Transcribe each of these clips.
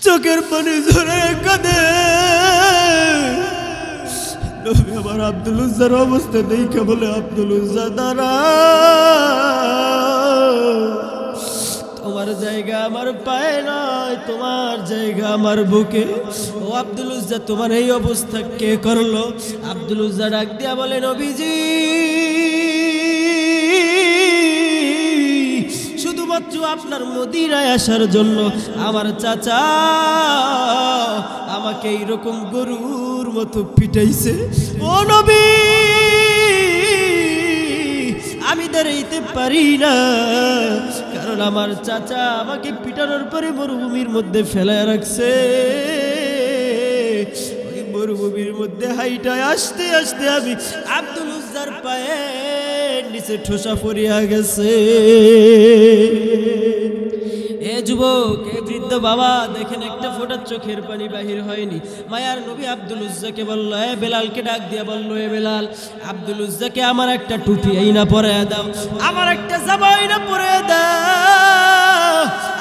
চোখের পানি ঝরে কাঁদে। নবী আমার আব্দুল উজ্জার অবস্থা দেখে বলে, আব্দুল উজ্জা দাঁড়া, তোমার জায়গা আমার পায়ে নয়, তোমার জায়গা আমার বুকে। ও আব্দুল উজ্জা, তোমার এই অবস্থা কে করলো? আব্দুল উজ্জা ডাক দিয়া বলে, নবীজি, শুধুমাত্র আপনার মদিনায় আসার জন্য আমার চাচা আমাকে এইরকম গরুর মতো পিটাইছে। ও নবী, আমি দাঁড়াইতে পারি না, কারণ আমার চাচা আমাকে পিটানোর পরে মরুভূমির মধ্যে ফেলায় রাখছে। ওই মরুভূমির মধ্যে হাইটায় আসতে আসতে আমি আব্দুল উজ্জার পায়ে নিচে ঠোসা পড়িয়া গেছে। এ যুবক, এ বৃদ্ধ বাবা, দেখেন একটা ফোঁটা চোখের পানি বাহির হয়নি। মায়ার নবী আব্দুল উজ্জাকে বলল, এ বেলালকে ডাক দিয়া বলল, এ বেলাল, আব্দুল উজ্জাকে আমার একটা টুপি আইনা পরাইয়া দাও, আমার একটা জামা আইনা পরাইয়া দাও।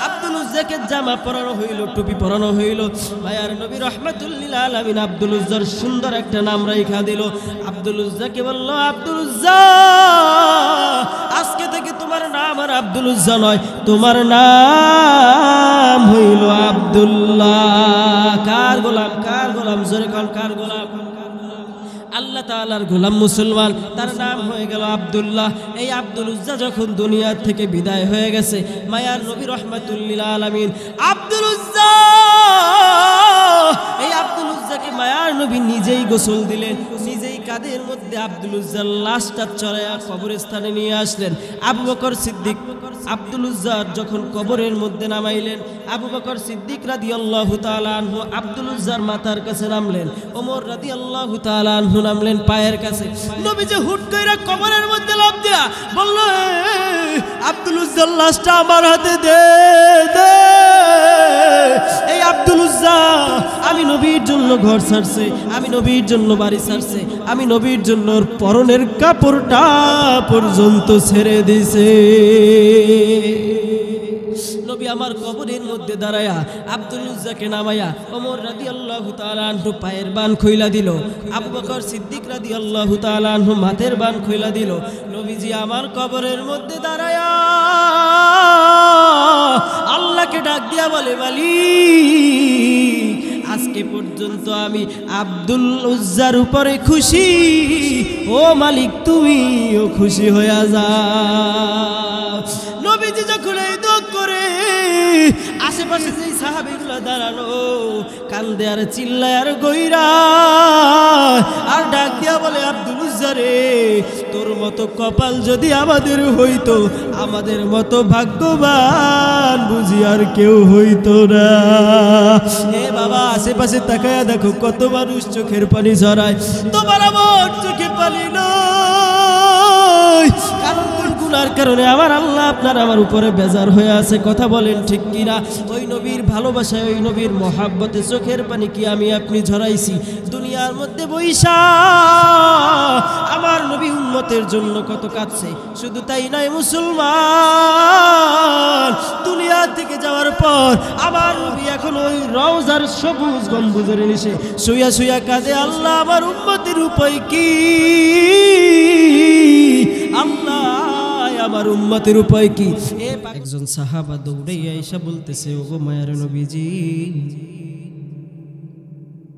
আব্দুল উজ্জাকে জামা পরানো হইল, টুপি পরানো হইল। মায়ার নবী রাহমাতুল লিল আলামিন আব্দুল উজ্জার সুন্দর একটা নাম রাইখা দিল। আব্দুল উজ্জাকে বলল, আব্দুল উজ্জা, আজকে থেকে তোমার নাম আর আব্দুল উজ্জা নয়, তোমার নাম হইল আব্দুল্লাহ। কার গোলাম? কার গোলাম? জোরে কান, কার গোলাম? আল্লাহ তাআলার গোলাম মুসলমান, তার নাম হয়ে গেল আব্দুল্লাহ। এই আব্দুল উজ্জা যখন দুনিয়া থেকে বিদায় হয়ে গেছে, মায়ার নবী রাহমাতুল লিল আলামিন আব্দুল উজ্জা, এই আব্দুল উজ্জাকে মায়ার নবী নিজেই গোসল দিলেন, নিজেই কাঁধের মধ্যে আব্দুল উজ্জার লাশটা চড়াইয়া কবরস্থানে নিয়ে আসলেন। আবু বকর সিদ্দিক আব্দুল উজ্জার যখন কবরের মধ্যে নামাইলেন, আবু বকর সিদ্দিক রাদিয়াল্লাহু তাআলা আনহু আব্দুল উজ্জার মাথার কাছে নামলেন, ওমর রাদিয়াল্লাহু তাআলা আনহু নামলেন পায়ের কাছে। নবীজি হুট কইরা কবরের মধ্যে লাফ দিয়া বলল, আব্দুল উজ্জার লাশটা আমার হাতে দে দে। এই আব্দুল উজ্জা আমি নবীর জন্য ঘর ছাড়ছে, আমি নবীর জন্য বাড়ি ছাড়ছে, আমি নবীর জন্য পরনের কাপড়টা পর্যন্ত ছেড়ে দিছে। নবী আমার কবরের মধ্যে দাঁড়ায়া আব্দুল উজ্জাকে নামায়া ওমর রাদিয়াল্লাহু তাআলা আনহু পায়ের বান খুইলা দিল, আবু বকর সিদ্দিক রাদিয়াল্লাহু তাআলা আনহু মাথার বান খুইলা দিল। নবীজি আমার কবরের মধ্যে দাঁড়ায়া আল্লাহকে ডাক দিয়া বলে, মালিক, আজকে পর্যন্ত আমি আব্দুল উজ্জার উপরে খুশি, ও মালিক তুমিও খুশি হইয়া যাও। নবীজি যখন এই দোয়া করে, আশেপাশে যে সাহাবীগুলো দাঁড়ানো কান্দে আর চিল্লায় আর গইরা আর ডাক দিয়া বলে, আব্দুল উজ্জা রে, তোর মতো কপাল যদি আমাদের হইতো, আমাদের মতো ভাগ্যবান বুঝি আর কেউ হইতো না। এ বাবা, আশেপাশে তাকায়া দেখো কত মানুষ চোখের পানি ঝরায়, তোমার আমার চোখে পানি নয়, কারণ গুনার কারণে আমার আল্লাহ আপনার আমার উপরে বেজার হয়ে আছে। কথা বলেন ঠিক কিনা? ওই নবীর ভালোবাসায়, ওই নবীর মহাব্বতে চোখের পানি কি আমি আপনি ঝরাইছি দুনিয়ার মধ্যে বইসা? আমার নবী উম্মতের জন্য কত কাঁদছে। শুধু তাই নয় মুসলমান, দুনিয়া থেকে যাওয়ার পর আমার নবী এখন ওই রওজার সবুজ গম্বুজের নিচে শুইয়া শুইয়া কাঁদে, আল্লাহ আমার উম্মতের উপায় কি? আল্লাহ আমার উম্মতের উপায় কি? একজন সাহাবা দৌড়ে আয়েশা বলতেছে, ওগো মায়ার নবীজি,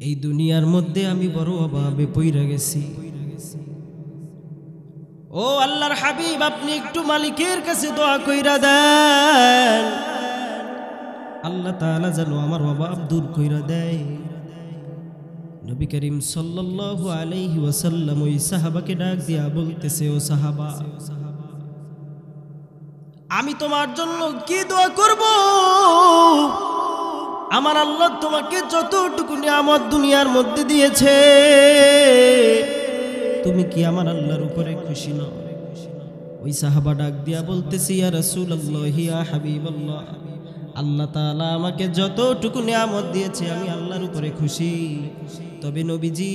এই দুনিয়ার মধ্যে আমি বড় অভাবে পইরা গেছি। ও আল্লাহর হাবিব, আপনি একটু মালিকের কাছে দোয়া কইরা দেন, আল্লাহ তাআলা যেন আমার অভাব দূর কইরা দেয়। নবী করিম সাল্লাল্লাহু আলাইহি ওয়াসাল্লাম ওই সাহাবাকে ডাক দিয়া বলতেছে, ও সাহাবা, আমি তোমার জন্য কি দোয়া করব? আমার আল্লাহ তোমাকে যতটুকু নিয়ামত দুনিয়ার মধ্যে দিয়েছে, তুমি কি আমার আল্লাহর উপরে খুশি নও? ওই সাহাবা ডাক দিয়া বলতেছে, ইয়া রাসূলুল্লাহ, ইয়া হাবিবাল্লাহ, আল্লাহ তাআলা আমাকে যতটুকু নিয়ামত দিয়েছে আমি আল্লাহর উপরে খুশি। তবে নবীজি,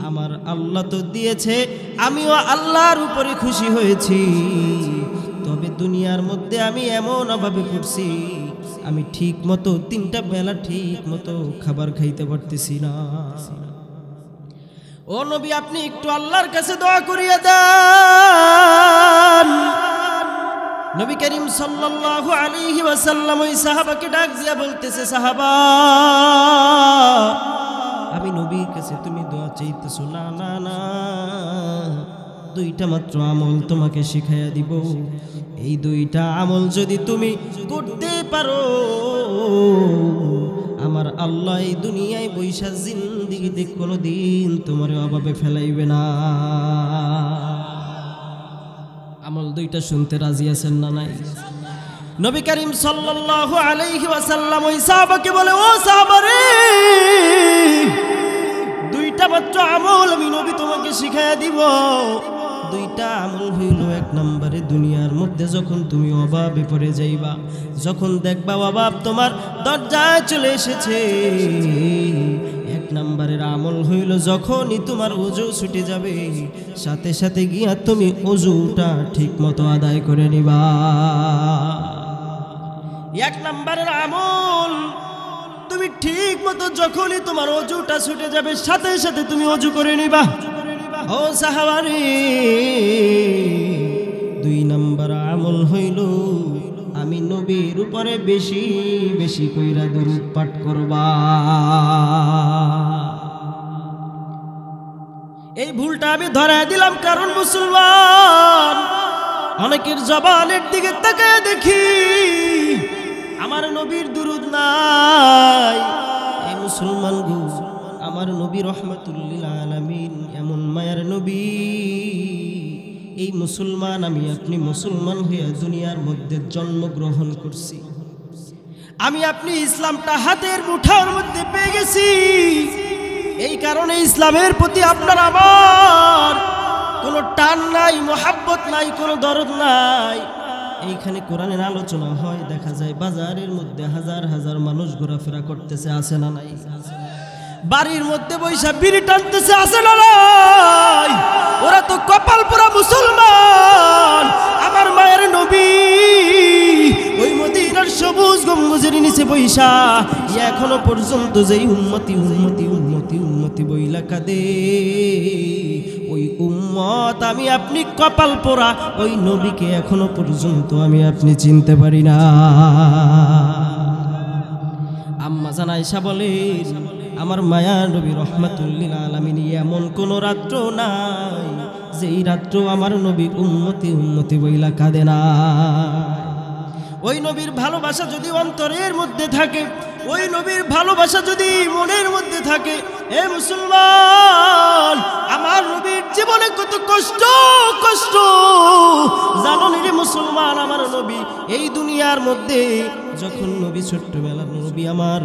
আমার আল্লাহ তো দিয়েছে, আমিও আল্লাহর উপরে খুশি হয়েছি, তবে দুনিয়ার মধ্যে আমি এমন অভাবে পড়ছি, আমি ঠিক মতো 3টা বেলা ঠিক মতো খাবার খাইতে পারতেছি না। ও নবী, আপনি একটু আল্লাহর কাছে দোয়া করিয়া দেন। নবী করিম সাল্লাল্লাহু আলাইহি ওয়াসাল্লাম ওই সাহাবাকে ডাক দিয়া বলতেছে, সাহাবা, আমি নবীর কাছে তুমি দোয়া চাইতেছো? না না না, 2টা মাত্র আমল তোমাকে শিখাইয়া দিব। এই 2টা আমল যদি তুমি করতে পারো, আমার আল্লাহ এই দুনিয়ায় বৈশা জিন্দেগিতে কোনোদিন তোমার অভাবে ফেলাইবে না। আমল 2টা শুনতে রাজি আছেন না নাই? নবী করিম সাল্লাল্লাহু আলাইহি ওয়াসাল্লাম ওই সাহাবাকে বলে, ও সাহাবা রে, 2টা মাত্র আমল আমি নবী তোমাকে শিখাইয়া দিব। 2টা আমল হইল, 1 নম্বরে দুনিয়ার মধ্যে যখন তুমি অভাবে পড়ে যাইবা, যখন দেখবা অভাব তোমার দরজায় চলে এসেছে, 1 নম্বরের আমল হইল যখনই তোমার ওযু ছুটে যাবে, সাথে সাথে গিয়া তুমি ওযুটা ঠিক মতো আদায় করে নিবা। 1 নম্বরের আমল, তুমি ঠিক মতো যখনই তোমার ওযুটা ছুটে যাবে, সাথে সাথে তুমি ওযু করে নিবা। ও সাহাবারে, 2 নম্বর আমল হইল আমি নবীর উপরে বেশি বেশি কইরা দরুদ পাঠ করবা। এই ভুলটা আমি ধরায় দিলাম, কারণ মুসলমান অনেকের জবানের দিকে তাকায় দেখি আমার নবীর দুরুদ নাই। এই মুসলমান গো, আমার নবী রহমাতুল লিল আলামিন, এমন মায়ার নবী, এই মুসলমান আমি আপনি মুসলমান হইয়া দুনিয়ার মধ্যে জন্মগ্রহণ করছি। আমি আপনি ইসলামটা হাতের মুঠার মধ্যে পেয়ে গেছি। এই কারণে ইসলামের প্রতি আপনার আমার কোনো টান নাই, মোহাব্বত নাই, কোনো দরদ নাই। এইখানে কোরআনের আলোচনা হয়, দেখা যায় বাজারের মধ্যে হাজার হাজার মানুষ ঘোরাফেরা করতেছে, আছে না নাই? বাড়ির মধ্যে বৈশা বিড়ি টানতেছে, আছে না নাই? ওরা তো কপাল পোড়া মুসলমান। আমার মায়ের নবী ওই মদিনার সবুজ গম্বুজের নিচে বৈশা এখনো পর্যন্ত যেই উম্মতি উম্মতি উম্মতি উম্মতি বইলা কাঁদে, ওই উম্মত আমি আপনি কপাল পোড়া ওই নবীকে এখনো পর্যন্ত আমি আপনি চিনতে পারি না। আম্মা জান আয়েশা বলেন, আমার মায়া নবী রহমাতুল লিল আলামিন এমন কোন রাত্র নাই যেই রাত্র আমার নবী উম্মতি উম্মতি বইলা কাঁদে না। ওই নবীর ভালোবাসা যদি অন্তরের মধ্যে থাকে, ওই নবীর ভালোবাসা যদি মনের মধ্যে থাকে, এ মুসলমান, আমার নবীর জীবনে কত কষ্ট কষ্ট জানো রে মুসলমান। আমার নবী এই দুনিয়ার মধ্যে যখন নবী ছোট্টবেলার নবী আমার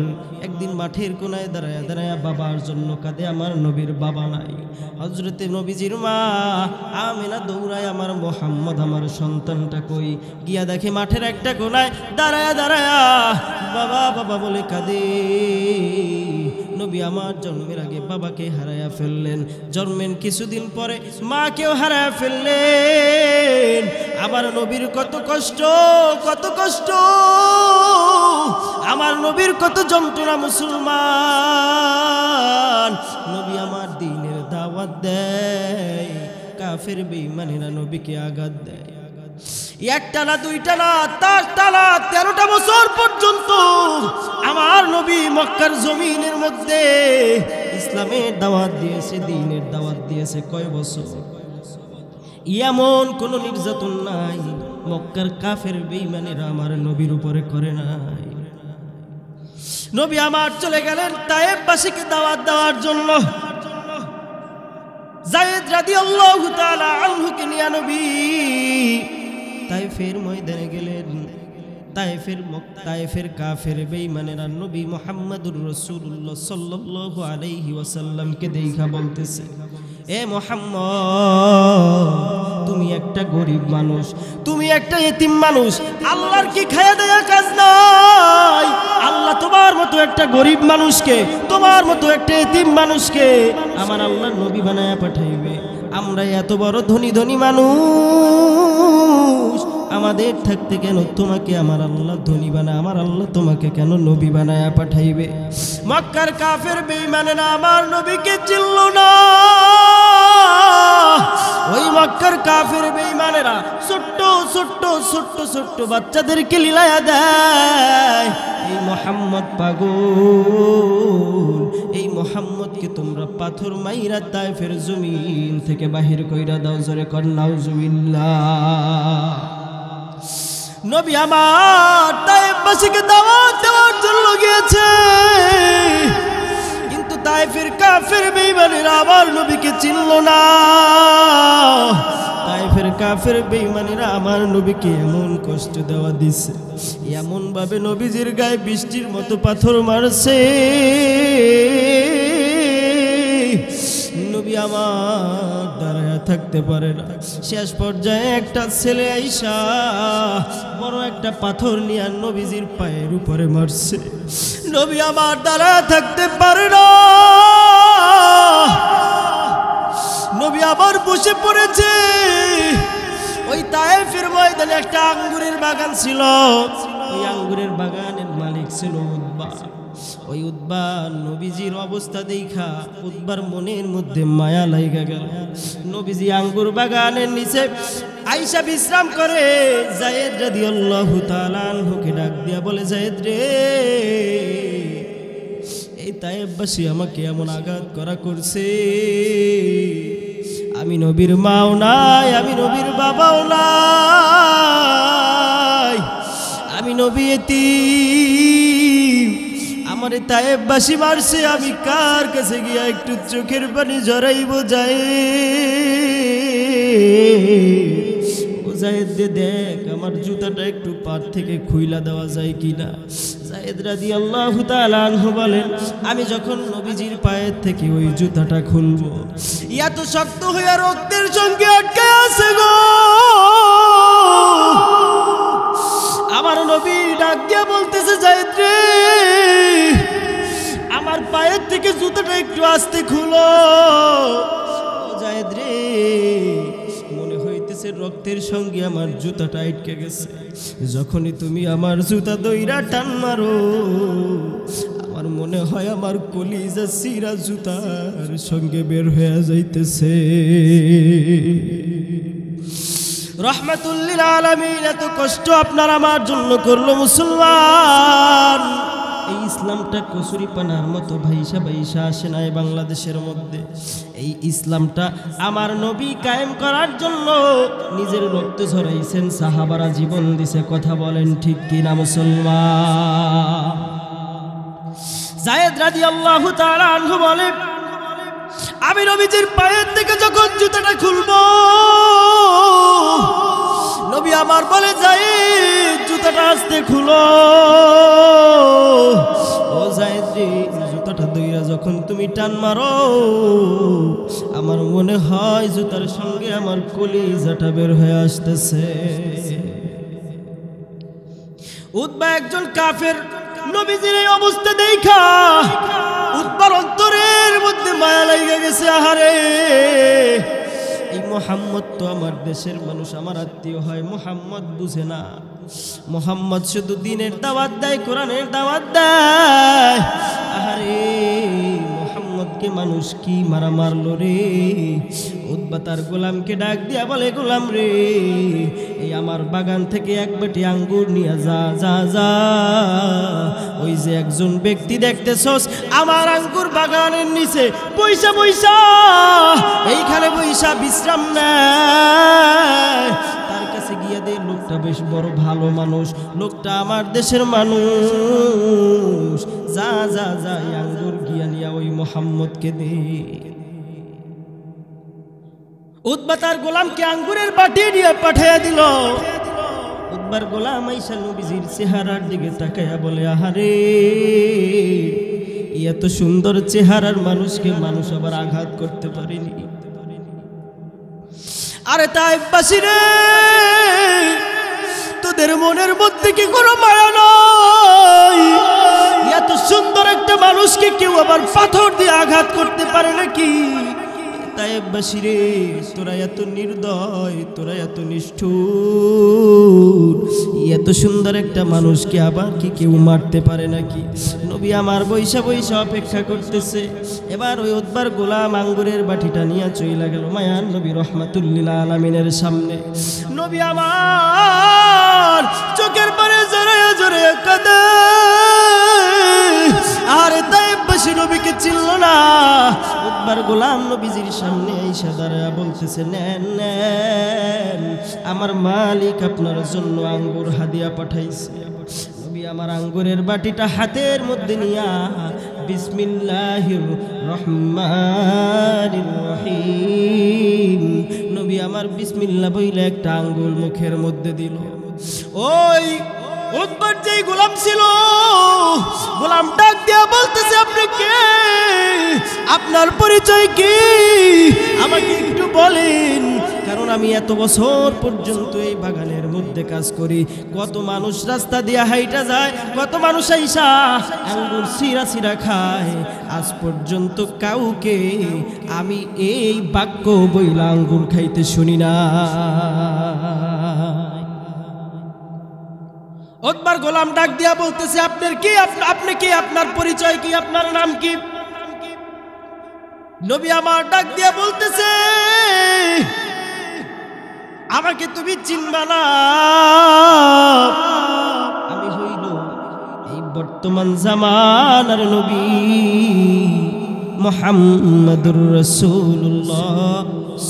একদিন মাঠের কোনায় দাঁড়ায় দাঁড়ায় বাবার জন্য কাঁদে। আমার নবীর বাবা নাই। হযরতে নবীজির মা আমিনা দৌড়ায়, আমার মুহাম্মদ আমার সন্তানটা কই, গিয়া দেখে মাঠের একটা কোনায় দাঁড়ায় দাঁড়ায় বাবা বাবা বলে কাঁদে। নবী আমার জন্মের আগে বাবাকে হারায়া ফেললেন, জন্মের কিছুদিন পরে মাকেও হারায়া ফেললেন। আমার নবীর কত কষ্ট কত কষ্ট, আমার নবীর কত যন্ত্রণা। মুসলমান, নবী আমার দ্বীনের দাওয়াত দেয়, কাফের বেঈমানেরা নবীকে আঘাত দেয়। একটা না দুইটা না, তার টানা 13টা বছর পর্যন্ত আমার নবী মক্কার জমিনের মধ্যে ইসলামের দাওয়াত দিয়েছে, দ্বীনের দাওয়াত দিয়েছে। কয় বছর? এমন কোন নির্যাতন নাই মক্কার কাফের বেঈমানেরা আমার নবীর উপরে করে নাই। নবী আমার চলে গেলেন তায়েফবাসীকে দাওয়াত দেওয়ার জন্য। যায়েদ রাদিয়াল্লাহু তাআলা আনহুকে নিয়ে নবী তায়েফের ময়দানে গেলেন। তায়েফের কাফের বেঈমানেরা নবী মুহাম্মদুর রাসূলুল্লাহ সাল্লাল্লাহু আলাইহি ওয়াসাল্লামকে দেখা বলতেছে, এ মুহাম্মদ, তুমি একটা গরিব মানুষ, তুমি একটা এতিম মানুষ, আল্লাহর কি খায়া দেয়া কাজ নাই? আল্লাহ তোমার মতো একটা গরিব মানুষকে, তোমার মতো একটা এতিম মানুষকে আমার আল্লাহর নবী বানায়া পাঠাইবে। আমরা এত বড় ধনী ধনী মানুষ, আমাদের থাকতে কেন তোমাকে আমার আল্লাহ ধনী বানায়, আমার আল্লাহ তোমাকে কেন নবী বানায় পাঠাইবে? মক্কার কাফের বেঈমানেরা আমার নবীকে চিনল না। ওই মক্কার কাফের বেঈমানেরা ছোট্ট ছোট্ট ছোট্ট ছোট্ট বাচ্চাদেরকে লীলায়া দেয়, এই মোহাম্মদ পাগল, এই মোহাম্মদকে তোমরা পাথর মাইরা তায়েফের জমিন থেকে বাহির কইরা দাও। জোরে কর নাউজুবিল্লাহ। নবী আমার তায়েফবাসীকে দাওয়াত দেওয়ার জন্য গিয়েছে, কিন্তু তায়েফের কাফের বেঈমানেরা আমার নবীকে চিনল না। তায়েফের কাফের বেঈমানেরা আমার নবীকে এমন কষ্ট দেওয়া দিছে, এমন ভাবে নবীজির গায়ে বৃষ্টির মতো পাথর মারছে, নবী আমার দাঁড়ায় থাকতে পারে না। শেষ পর্যায়ে একটা ছেলে আইসা বড় একটা পাথর নিয়ে নবীজির পায়ের উপরে মারছে, নবী আমার দাঁড়ায় থাকতে পারে না। নবী আবার বসে পড়েছে। ওই তায়েফের ময়দানে একটা আঙ্গুরের বাগান ছিল, ওই আঙ্গুরের বাগানের মালিক ছিল উতবা। ওই উতবা নবীজির অবস্থা দেখা উতবার মনের মধ্যে মায়া লাগা গেল। নবীজি আঙ্গুর বাগানের নিচে আয়েশা বিশ্রাম করে। যায়েদ রাদিয়াল্লাহু তাআলা আনহুকে ডাক দিয়া বলে, যায়েদ রে, এই তায়েফবাসী আমাকে এমন আঘাত করা করছে, আমি নবীর মাও নাই, আমি নবীর বাবাও নাই, আমি নবী এতিম, আমারে তায়েফবাসী মারছে, আমি কার কাছে গিয়া একটু চোখের পানি জড়াইব? যায় ও যায়েদ দে, দেখ আমার জুতাটা একটু পার থেকে খুইলা দেওয়া যায় কিনা। যায়েদ রাদিয়াল্লাহু তাআলা আনহু বলেন, আমি যখন নবীজির পায়ের থেকে ওই জুতাটা খুলবো, এত শক্ত হইয়া রক্তের সঙ্গে আটকে আছে গো। আমার নবী ডাক দিয়া বলতেছে, যায়েদ রে, আমার পায়ের থেকে জুতাটা একটু আস্তে খুলো। যায়েদ রে, মনে হইতেছে রক্তের সঙ্গে আমার জুতাটা আটকে গেছে, যখনই তুমি আমার জুতা দইরা টান মারো, আমার মনে হয় আমার কলিজা সিরা জুতার সঙ্গে বের হয়ে যাইতেছে। রহমাতুল লিল আলামিন এত কষ্ট আপনার আমার জন্য করলো মুসলমান। এই ইসলামটা কচুরি পানার মতো ভাইসা ভাইসা আসে না বাংলাদেশের মধ্যে। এই ইসলামটা আমার নবী কায়েম করার জন্য নিজের রক্ত ঝরাইছেন, সাহাবারা জীবন দিছে। কথা বলেন ঠিক কিনা মুসলমান? যায়েদ রাদিয়াল্লাহু তাআলা আনহু বলে, আমি নবীজির পায়ের থেকে যখন জুতাটা খুলবো, নবী আমার বলে, যায়েদ জুতাটা আস্তে খুলো। ও যায়েদ রে, জুতাটা দইরা যখন তুমি টান মারো, আমার মনে হয় জুতার সঙ্গে আমার কলিজাটা বের হয়ে আসতেছে। উতবা একজন কাফের, নবীজির এই অবস্থা দেখা উতবার অন্তরের মধ্যে মায়া লাগা গেছে। আহারে, এই মুহাম্মদ তো আমার দেশের মানুষ, আমার আত্মীয় হয়, মুহাম্মদ বুঝে না। মুহাম্মদ শুধু দ্বীনের দাওয়াত দেয়, কোরআনের দাওয়াত দেয়। আহারে, মুহাম্মদকে মানুষ কি মারা মারলো রে। উতবা তার গোলামকে ডাক দিয়া বলে, গোলাম রে, এই আমার বাগান থেকে এক বাটি আঙ্গুর নিয়ে যা যা যা। ওই যে একজন ব্যক্তি দেখতেছস আমার আঙ্গুর বাগানের নিচে পয়সা পয়সা এইখানে পয়সা বিশ্রাম নেয়, তার কাছে গিয়ে দে। লোকটা বেশ বড় ভালো মানুষ, লোকটা আমার দেশের মানুষ। যা যা যা, আঙ্গুর গিয়া নিয়া ওই মুহাম্মদকে দে। উতবা তার গোলামকে আঙ্গুরের বাটি নিয়ে পাঠিয়ে দিল। উতবার গোলাম আইসা নবীজির চেহারার দিকে তাকায়া বলে, আহারে, এত সুন্দর চেহারার মানুষকে মানুষ আবার আঘাত করতে পারেনি। আরে তায়েফবাসী রে, তোদের মনের মধ্যে কি কোনো মায়া নাই? এত সুন্দর একটা মানুষকে কেউ আবার পাথর দিয়ে আঘাত করতে পারে নাকি? তায়েববাসী রে, তোরা এত নির্দয়, তোরা এত নিষ্ঠুর, এত সুন্দর একটা মানুষকে আবার কি কেউ মারতে পারে নাকি? নবী আমার বৈশা বৈশা অপেক্ষা করতেছে। এবার ওই উতবার গোলাম আঙ্গুরের বাটিটা নিয়ে চইলা গেল মায়ার নবী রহমাতুল্লিল আলামিনের সামনে। নবী আমার চোখের পারে জড়াইয়া জড়াইয়া কাঁদে, আর তায়েববাসী নবীকে চিনল না। উতবার গোলাম নবীজির সামনে আইসা দাঁড়ায়া বলতেছে, নেন নেন, আমার মালিক আপনার জন্য আঙ্গুর হাদিয়া পাঠাইছে। নবী আমার আঙ্গুরের বাটিটা হাতের মধ্যে নিয়া বিসমিল্লাহির রহমানির রহিম, নবী আমার বিসমিল্লাহ বইলে একটা আঙ্গুর মুখের মধ্যে দিল। ওই উতবার যেই গোলাম ছিল, গোলাম ডাক দিয়া বলতেছে, আপনি কে? আপনার পরিচয় কি? আমাকে একটু বলেন, কারণ আমি এত বছর পর্যন্ত এই বাগানের মধ্যে কাজ করি। কত মানুষ রাস্তা দিয়া হাইটা যায়, কত মানুষ আইসা আঙ্গুর সিরা সিরা খায়, আজ পর্যন্ত কাউকে আমি এই বাক্য বইলা আঙ্গুর খাইতে শুনি না। উতবার গোলাম ডাক দিয়া বলতেছে, আপনার কি? আপনি কি? আপনার পরিচয় কি? আপনার নাম কি? নবী আমার ডাক দিয়া বলতেছে, আমাকে তুমি চিনবা না, আমি হইল এই বর্তমান জামানার নবী মুহাম্মাদুর রাসূলুল্লাহ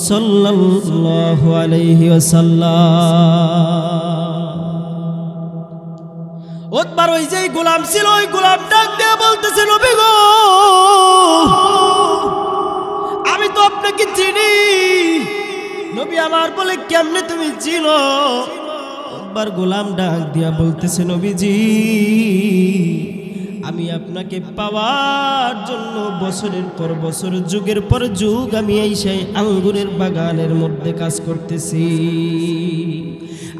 সাল্লাল্লাহু আলাইহি ওয়াসাল্লাম। উতবার ওই যে গোলাম ছিল, ওই গোলাম ডাক দিয়ে বলতেছে, নবী গো, আমি তো আপনাকে চিনি। নবী আমার বলে, কেমনে তুমি চিনো? উতবার গোলাম ডাক দিয়া বলতেছে, নবীজি, আমি আপনাকে পাওয়ার জন্য বছরের পর বছর, যুগের পর যুগ আমি এই সেই আঙ্গুরের বাগানের মধ্যে কাজ করতেছি।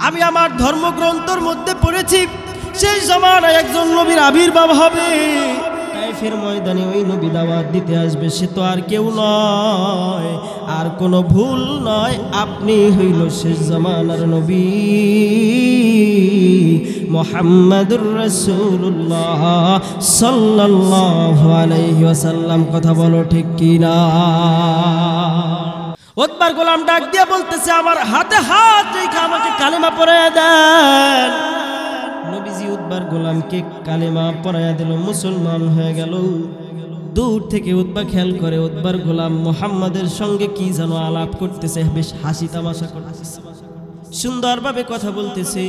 আমি আমার ধর্মগ্রন্থের মধ্যে পড়েছি, সেই জমানায় একজন নবীর আবির্ভাব হবে, তায়েফের ময়দানে ওই নবী দাওয়াত দিতে আসবে। সে তো আর কেউ নয়, আর কোনো ভুল নয়, আপনি হইল শেষ জামানার নবী মুহাম্মাদুর রাসূলুল্লাহ সাল্লাল্লাহু আলাইহি ওয়াসাল্লাম। কথা বলো ঠিক কি না? উতবার গোলাম ডাক দিয়া বলতেছে, আমার হাতে হাত রেখে আমাকে কালেমা পড়াইয়া দেন। নবীজি উতবার গোলামকে কালেমা পড়াইয়া দিল, মুসলমান হয়ে গেল। দূর থেকে উতবা খেয়াল করে উতবার গোলাম মুহাম্মাদের সঙ্গে কি যেন আলাপ করতেছে, বেশ হাসি তামাশা করতেছে, সুন্দরভাবে কথা বলতেছে।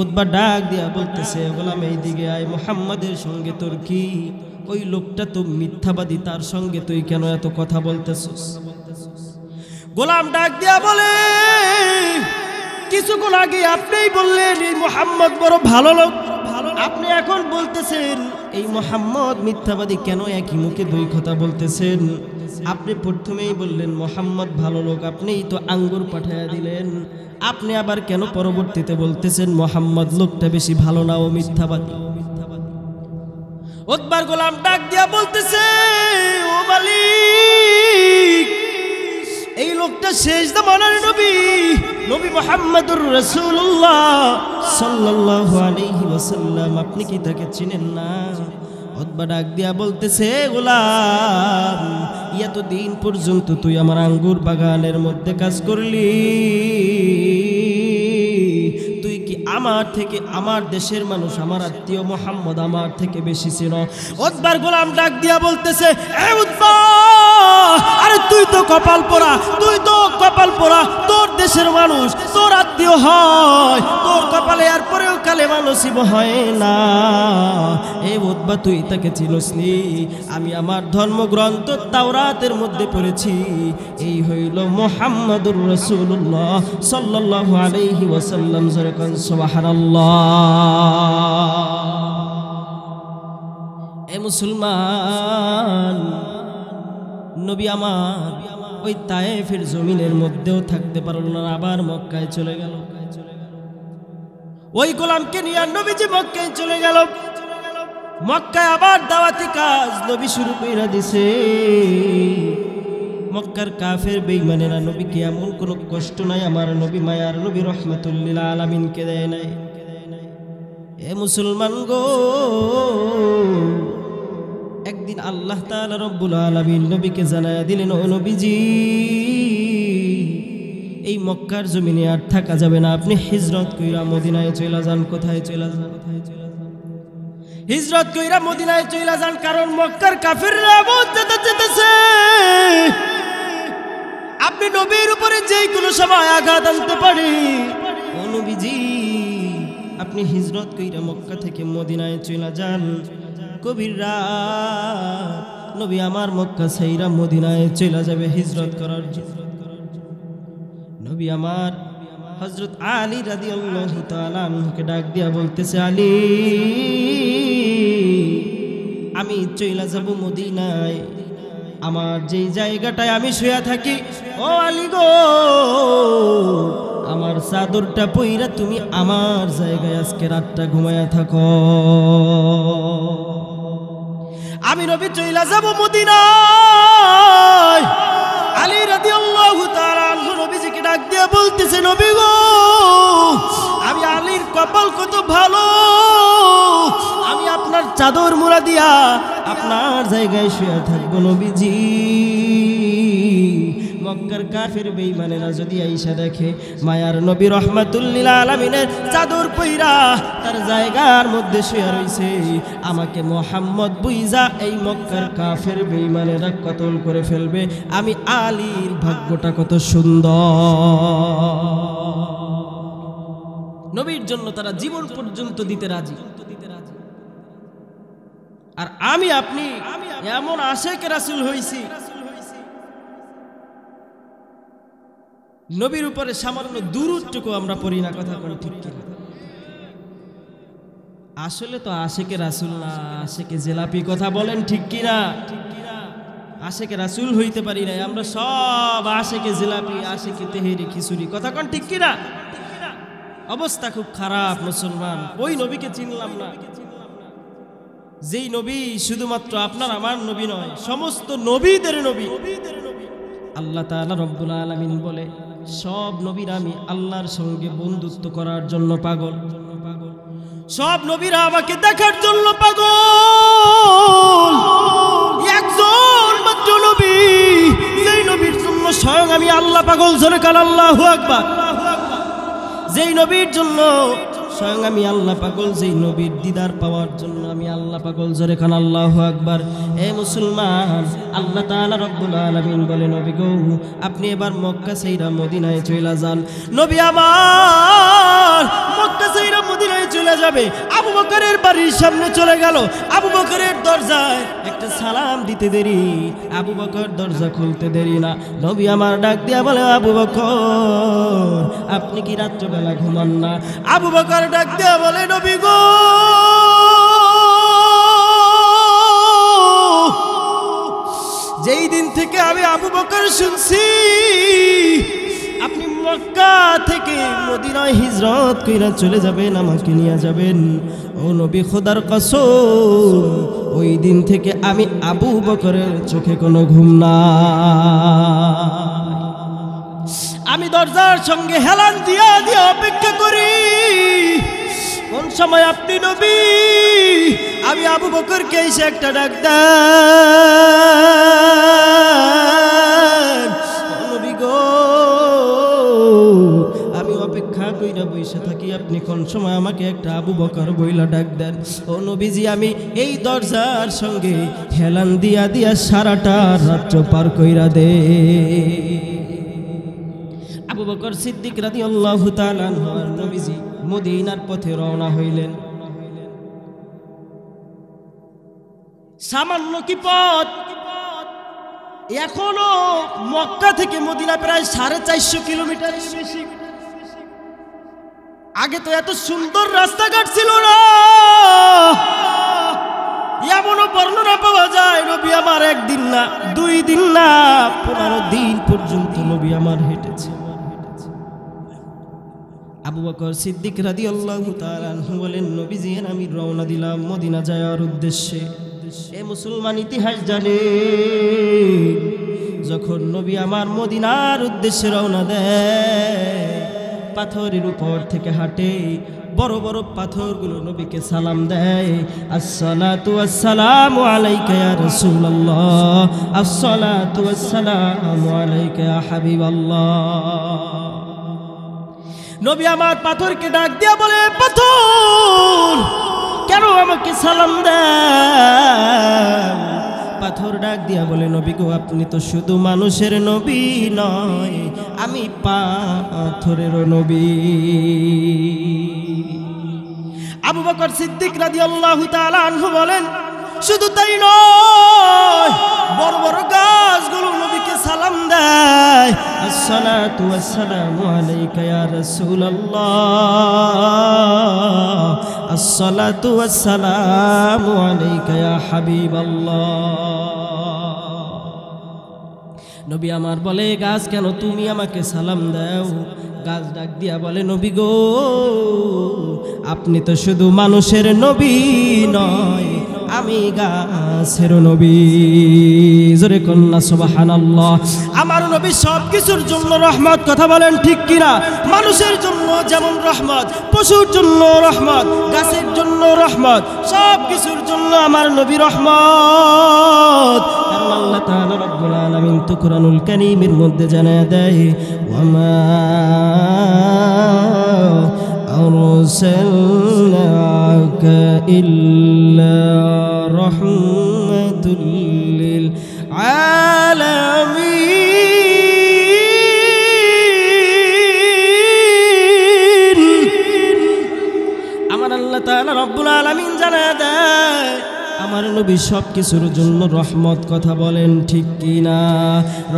উতবা ডাক দিয়া বলতেছে, গোলাম এইদিকে আয়, মুহাম্মাদের সঙ্গে তোর কি? ওই লোকটা তো মিথ্যাবাদী, তার সঙ্গে তুই কেন এত কথা বলতেছিস? গোলাম ডাক দিয়া বলে, কিছুক্ষণ আগে আপনিই বললেন এই মুহাম্মদ বড় ভালো লোক, আপনি এখন বলতেছেন এই মুহাম্মদ মিথ্যাবাদী, কেন একই মুখে দুই কথা বলতেছেন? আপনি প্রথমেই বললেন মুহাম্মদ ভালো লোক, আপনিই তো আঙ্গুর পাঠাইয়া দিলেন, আপনি আবার কেন পরবর্তীতে বলতেছেন মুহাম্মদ লোকটা বেশি ভালো না, ও মিথ্যাবাদী? উতবার গোলাম ডাক দিয়া বলতেছে, ও মালিক, এই লোকটা শেষ জামানার নবী, নবী মুহাম্মাদুর রাসূলুল্লাহ সাল্লাল্লাহু আলাইহি ওয়াসাল্লাম, আপনি কি তাকে চিনেন না? উতবা ডাক দিয়া বলতেছে, গোলাম, এতদিন পর্যন্ত তুই আমার আঙ্গুর বাগানের মধ্যে কাজ করলি, তুই কি আমার থেকে, আমার দেশের মানুষ, আমার আত্মীয় মুহাম্মদ আমার থেকে বেশি চিনো? উতবার গোলাম ডাক দিয়া বলতেছে, এ উতবা, আরে তুই তো কপাল পোড়া, তুই তো কপাল পোড়া, তোর দেশের মানুষ, তোর আত্মীয় হয়, তোর কপালে আর পরেও কালেমা নসিব হয় না। এই উতবা, তুই তাকে চিনসনি? আমি আমার ধর্মগ্রন্থ তাওরাতের মধ্যে পড়েছি, এই হইল মুহাম্মাদুর রাসূলুল্লাহ সাল্লাল্লাহু আলাইহি ওয়াসাল্লাম। যেরকম সুবহানাল্লাহ। এ মুসলমান, নবী আমার ওই তায়েফের জমিনের মধ্যেও থাকতে পারল না, আবার মক্কায় চলে গেল। ওই গোলামকে নিয়ে নবীজি মক্কায় চলে গেল। মক্কায় আবার দাওয়াতি কাজ নবী শুরু কইরা দিছে। মক্কার কাফের বেঈমানেরা নবীকে এমন কোনো কষ্ট নাই আমার নবী মায়ার নবী রহমাতুল লিল আলামিনকে দেয় নাই। এ মুসলমান গো, একদিন আল্লাহ তাআলা রব্বুল আলামিন নবীকে জানায়া দিলেন, ও নবীজি, এই মক্কার জমিনে আর থাকা যাবে না, আপনি হিজরত কইরা মদিনায় চলে যান। কোথায় চলে যান? হিজরত কইরা মদিনায় চলে যান, কারণ মক্কার কাফিররা যেতেছে আপনি নবীর উপরে যে কোনো সময় আঘাত আনতে পারে। ও নবীজি, আপনি হিজরত কইরা মক্কা থেকে মদিনায় চলে যান। গভীর রাত নবী আমার মক্কা ছাইরা মদিনায় চলে যাবে হিজরত করার জন্য। নবী আমার হযরত আলী রাদিয়াল্লাহু তাআলা আনহুকে ডাক দিয়া বলতেছে, আলী, আমি চলে যাব মদিনায়, আমার যেই জায়গাটায় আমি শুয়ে থাকি, ও আলী গো, আমার চাদরটা পইরা তুমি আমার জায়গায় আজকে রাতটা ঘুমায়া থাকো। আমি নবী চইলা যাব মদিনায়। আলী রাদিয়াল্লাহু তাআলা আনহু নবীজিকে ডাক দিয়ে বলতেছে, নবী গো, আমি আলীর কপাল কত ভালো, আমি আপনার চাদর মুড়া দিয়া আপনার জায়গায় শুয়ে থাকবো নবীজি। মক্কার কাফির বেঈমানেরা যদি আইসা দেখে মায়ার নবী রহমাতুল লিল আলামিনের চাদর পইরা তার জায়গার মধ্যে শুয়ে রইছে, আমাকে মুহাম্মদ বুইজা এই মক্কার কাফির বেঈমানেরা কতল করে ফেলবে। আমি আলীর ভাগ্যটা কত সুন্দর। নবীর জন্য তারা জীবন পর্যন্ত দিতে রাজি। আর আমি আপনি এমন আশেকে রাসূল হইছি, নবীর উপরে সামান্য দুরূদটুকু আমরা পড়ি না। কথা বলি ঠিক কিনা? আসলে তো আশেকে রাসূল না, আশেকে জিলাপি। কথা বলেন ঠিক কিনা? আশেকে রাসূল হইতে পারি না আমরা, সব আশেকে জিলাপি, আশেকে তেহেরি খিচুড়ি। কথা কোন ঠিক কিনা? অবস্থা খুব খারাপ মুসলমান। ওই নবীকে চিনলাম না, যেই নবী শুধুমাত্র আপনার আমার নবী নয়, সমস্ত নবীদের নবী। আল্লাহ তাআলা রব্বুল আলামিন বলে, সব নবীরা আমি আল্লাহর সঙ্গে বন্ধুত্ব করার জন্য পাগল, সব নবীরা আমাকে দেখার জন্য পাগল। একজন মাত্র নবী, যেই নবীর জন্য স্বয়ং আমি আল্লাহ পাগল। জোরে কাল আল্লাহু আকবার। যেই নবীর জন্য স্বয়ং আমি আল্লাহ পাগল, যেই নবীর দিদার পাওয়ার জন্য আমি আল্লাহ পাগল। জোরে কান আল্লাহু আকবার। এ মুসলমান, আল্লাহ তাআলা রব্বুল আলামিন বলে, নবী গো, আপনি এবার মক্কা ছাইরা মদিনায় চলে যান। নবী আমার মক্কা ছাইরা মদিনায় চলে যাবে। আবু বকরের বাড়ির সামনে চলে গেল। আবু বকরের দরজায় একটা সালাম দিতে দেরি, আবু বকর দরজা খুলতে দেরি না। নবী আমার ডাক দিয়া বলে, আবু বকর, আপনি কি রাত্রবেলা ঘুমান না? আবু বকর ডাক দিয়া বলে, নবী গো, যেই দিন থেকে আমি আবু বকর শুনছি আপনি মক্কা থেকে মদিনায় হিজরত কইরা চলে যাবেন, আমাকে নিয়ে যাবেন, ও নবী খোদার কসম, ওই দিন থেকে আমি আবু বকরের চোখে কোনো ঘুম না। আমি দরজার সঙ্গে হেলান দিয়া দিয়া অপেক্ষা করি, কোন সময় আপনি নবী, আমি আবু বকরকে এসে একটা ডাক দেন। নবী গো, আমি অপেক্ষা কইরা বসে থাকি, আপনি কোন সময় আমাকে একটা আবু বকর বইলা ডাক দেন। ও নবীজি, আমি এই দরজার সঙ্গে হেলান দিয়া দিয়া সারাটা রাত্র পার কইরা দে। আবু বকর সিদ্দিক রাদিয়াল্লাহু তাআলা আনহু নবীজি মদিনার পথে রওনা হইলেন। সামান্য কি পথ, এখনো মক্কা থেকে মদিনা প্রায় 450 কিলোমিটার বেশি। আগে তো এত সুন্দর রাস্তাঘাট ছিল না। এমনও বর্ণনা পাওয়া যায়, নবী আমার একদিন না, 2 দিন না, 15 দিন পর্যন্ত নবী আমার হেঁটেছে। আবু বকর সিদ্দিক রাদিয়াল্লাহু তাআলা আনহু বলেন, নবীজি, আমি রওনা দিলাম মদিনা যাওয়ার উদ্দেশ্যে। এ মুসলমান ইতিহাস জানে, যখন নবী আমার মদিনার উদ্দেশ্যে রওনা দেয়, পাথরের উপর থেকে হাঁটে, বড় বড় পাথরগুলো নবীকে সালাম দেয়, আসসালাতু ওয়াসসালামু আলাইকা ইয়া রাসূলুল্লাহ, আসসালাতু ওয়াসসালামু আলাইকা ইয়া হাবিবাল্লাহ। নবী আমার পাথরকে ডাক দিয়া বলে, পাথর কেন আমাকে সালাম দেন? পাথর ডাক দিয়া বলে, নবী গো, আপনি তো শুধু মানুষের নবী নয়, আমি পাথরেরও নবী। আবু বকর সিদ্দিক রাদিয়াল্লাহু তাআলা আনহু বলেন, শুধু তাই নয়, বড় বড় গাছগুলো নবীকে সালাম দেয়, আসসালাতু ওয়াসসালামু আলাইকা ইয়া রাসূলুল্লাহ, আসসালাতু ওয়াসসালামু আলাইকা ইয়া হাবিবাল্লাহ। নবী আমার বলে, গাছ কেন তুমি আমাকে সালাম দাও? গাছ ডাক দিয়া বলে, নবী গো, আপনি তো শুধু মানুষের নবী নয়, আমি গাছের নবী। জোরে কন্যা সুবহানাল্লাহ। আমার নবী সব কিছুর জন্য রহমত, কথা বলেন ঠিক কিনা? মানুষের জন্য যেমন রহমত, পশুর জন্য রহমত, গাছের জন্য রহমত, সব কিছুর জন্য আমার নবী রহমত। কারণ আল্লাহ তাআলা রব্বুল আলামিন তো কুরআনুল কারীমের মধ্যে জানায় দেয়, ওয়ামা আরসালনাকা ইল্লা রাহমাতুল লিল আলামিন। আমার আল্লাহ তাআলা রব্বুল আলামিন জানায় দেয়, আমার নবী সব কিছুর জন্য রহমত, কথা বলেন ঠিক কিনা?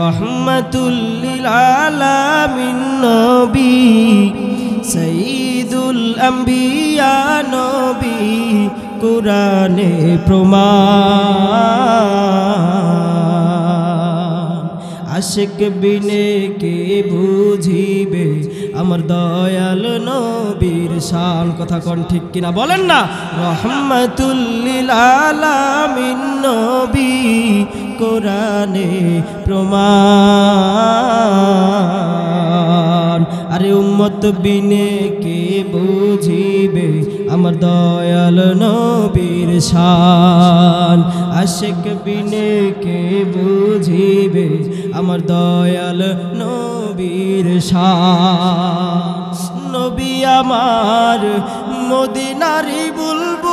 রহমাতুল লিল আলামিন নবী, সাইয়্যিদুল আম্বিয়া নবী, কুরআনে প্রমাণ। আশিক বিনে কে বুঝিবে আমার দয়াল নবীর শান, কথা কোন ঠিক কিনা বলেন না? রহমাতুল লিল আলামিন নবী, কুরআনে প্রমাণ। আরে উম্মত বিনে কে বুঝিবে আমার দয়াল নবীর শান, আশিক বিনে কে বুঝিবে আমার দয়াল নবীর শান। নবী আমার মদিনারি বুলবুল,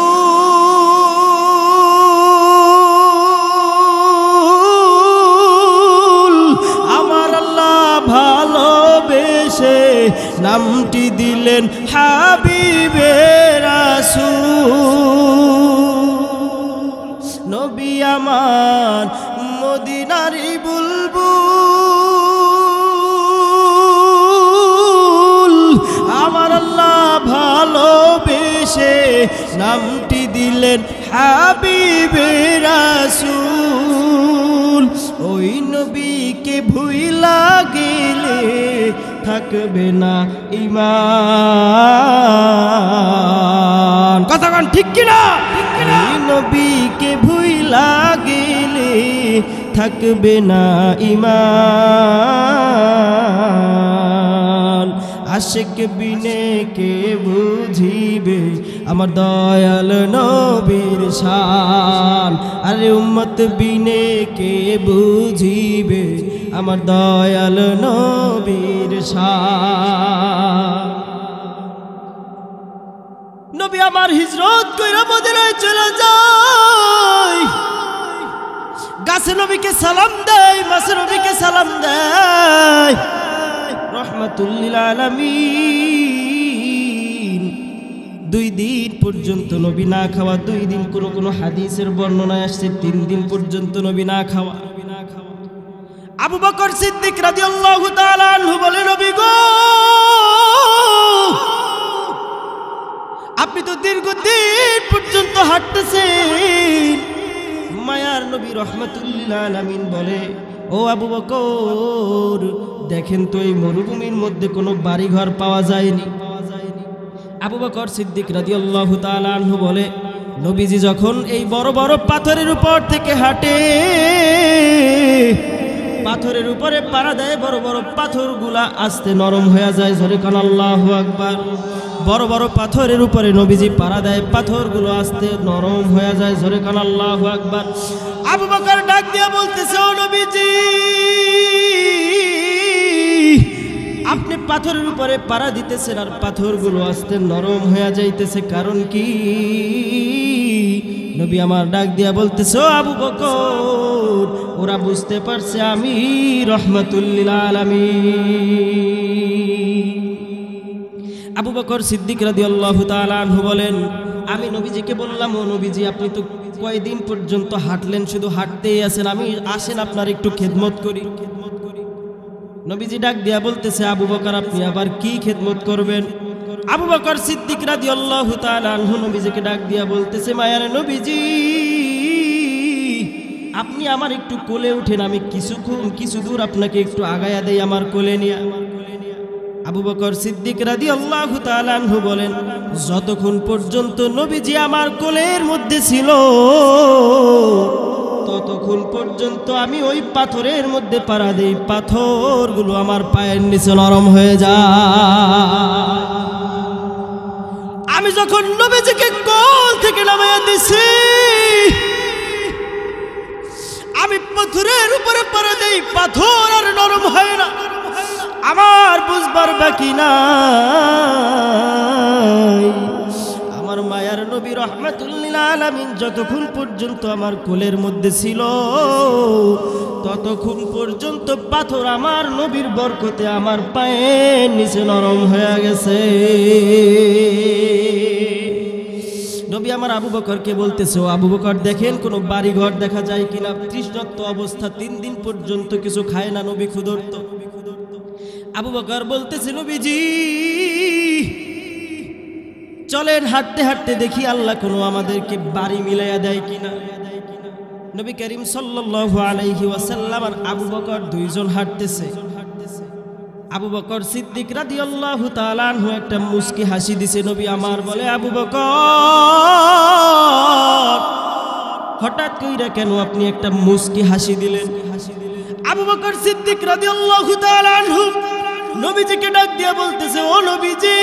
আমার আল্লাহ ভালোবেসে নামটি দিলেন হাবিবে রাসূল। নবী আমার মদিনারি বুলবুল, আমার আল্লাহ ভালোবেসে নামটি দিলেন হাবিবে রাসূল। ওই নবীকে ভুইলা গেলে থাকবে না ঈমান, কথা কোন ঠিক কিনা? ওই নবীকে ভুইলা গেলে থাকবে না ঈমান। আশিক বিনে কে বুঝিবে আমার দয়াল নবীর শান, আরে উম্মত বিনে কে বুঝিবে আমার দয়াল নবীর শান। নবী আমার হিজরত কইরা মদিনায় চলে যায়, গাছে নবীকে সালাম দেয়, মাছে নবীকে সালাম দেয়, রহমাতুল লিল আলামিন। 2 দিন পর্যন্ত নবী না খাওয়া, 2 দিন কোন কোন হাদিসের বর্ণনায় আসছে 3 দিন পর্যন্ত নবী না খাওয়া। আবু বকর সিদ্দিক রাদিয়াল্লাহু তাআলা আনহু বলে, নবী গো, আপনি তো দীর্ঘদিন পর্যন্ত হাঁটতেছেন। মায়ার নবী রহমাতুল লিল আলামিন বলে, ও আবু বকর, দেখেন তো এই মরুভূমির মধ্যে কোনো বাড়ি ঘর পাওয়া যায়নি। আবু বকর সিদ্দিক রাদিয়াল্লাহু তাআলা আনহু বলে, নবীজি যখন এই বড় বড় পাথরের উপর থেকে হাঁটে, পাথরের উপরে পাড়া দেয়, বড় বড় পাথরগুলা আস্তে নরম হয়ে যায়। জোরে কান আল্লাহু আকবার। বড় বড় পাথরের উপরে নবীজি পাড়া দেয়, পাথরগুলো আস্তে নরম হয়ে যায়। জোরে কান আল্লাহু আকবার। আবু বকর ডাক দিয়া বলতেছে, ও নবীজি, আপনি পাথরের উপরে পাড়া দিতেছেন আর পাথরগুলো আস্তে নরম হয়ে যাইতেছে, কারণ কি? নবী আমার ডাক দিয়া বলতেছে, ও আবু বকর, ওরা বুঝতে পারছে আমি রহমাতুল লিল আলামিন। আবু বকর সিদ্দিক রাদিয়াল্লাহু তাআলা আনহু বলেন, আমি নবীজিকে বললাম, ও নবীজি, আপনি তো কয়দিন পর্যন্ত হাঁটলেন, শুধু হাঁটতেই আছেন, আমি আসেন আপনার একটু খেদমত করি। নবীজি ডাক দিয়া বলতেছে, আবু বকর, আপনি আবার কি খেদমত করবেন? আবু বকর সিদ্দিক রাদিয়াল্লাহু তাআলা আনহু নবীজিকে ডাক দিয়া বলতেছে, মায়ার নবীজি, আপনি আমার একটু কোলে উঠেন, আমি কিছু দূর আপনাকে একটু আগায়া দেই আমার কোলে নিয়ে। আবু বকর সিদ্দিক রাদিয়াল্লাহু তাআলা আনহু বলেন, যতক্ষণ পর্যন্ত নবীজি আমার কোলের মধ্যে ছিল ততক্ষণ পর্যন্ত আমি ওই পাথরের মধ্যে পাড়া দেই, পাথরগুলো আমার পায়ের নিচে নরম হয়ে যায়। আমি যখন নবীজিকে কোল থেকে নামাইয়া দিছি, আমি পাথরের উপরে পাড়া দেই, পাথর আর নরম হয় না। আমার বুঝবার বাকি নাই, আমার মায়ার নবী রহমাতুল লিল আলামিন যতক্ষণ পর্যন্ত আমার কোলের মধ্যে ছিল ততক্ষণ পর্যন্ত পাথর আমার নবীর বরকতে আমার পায়ের নিচে নরম হয়ে গেছে। নবী আমার আবু বকরকে বলতেছে, ও আবু বকর, দেখেন কোনো বাড়ি ঘর দেখা যায় কিনা। তৃষ্ণার্ত অবস্থা, 3 দিন পর্যন্ত কিছু খায় না নবী, ক্ষুধার্ত। আবু বকর বলতেছে, নবীজি, চলেন হাঁটতে হাঁটতে দেখি আল্লাহ কোনো আমাদেরকে বাড়ি মিলাইয়া দেয় কিনা। নবী করিম সাল্লাল্লাহু আলাইহি ওয়াসাল্লাম আর আবু বকর দুইজন হাঁটতেছে। আবু বকর সিদ্দিক রাদিয়াল্লাহু তাআলা আনহু একটা মুস্কি হাসি দিছে। নবী আমার বলে, আবু বকর, হঠাৎ কইরা কেন আপনি একটা মুস্কি হাসি দিলেন? আবু বকর সিদ্দিক রাদিয়াল্লাহু তাআলা আনহু নবীজিকে ডাক দিয়া বলতেছে, ও নবীজি,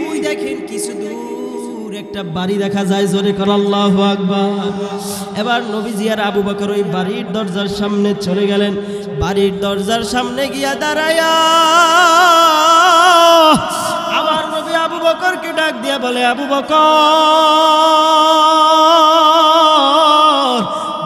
ওই দেখেন কিছু দূর একটা বাড়ি দেখা যায়। জোরে কর আল্লাহু আকবার। এবার নবীজি আর আবু বকর ওই বাড়ির দরজার সামনে চলে গেলেন। বাড়ির দরজার সামনে গিয়া দাঁড়ায়া আমার নবী আবু বকরকে ডাক দিয়া বলে, আবু বকর,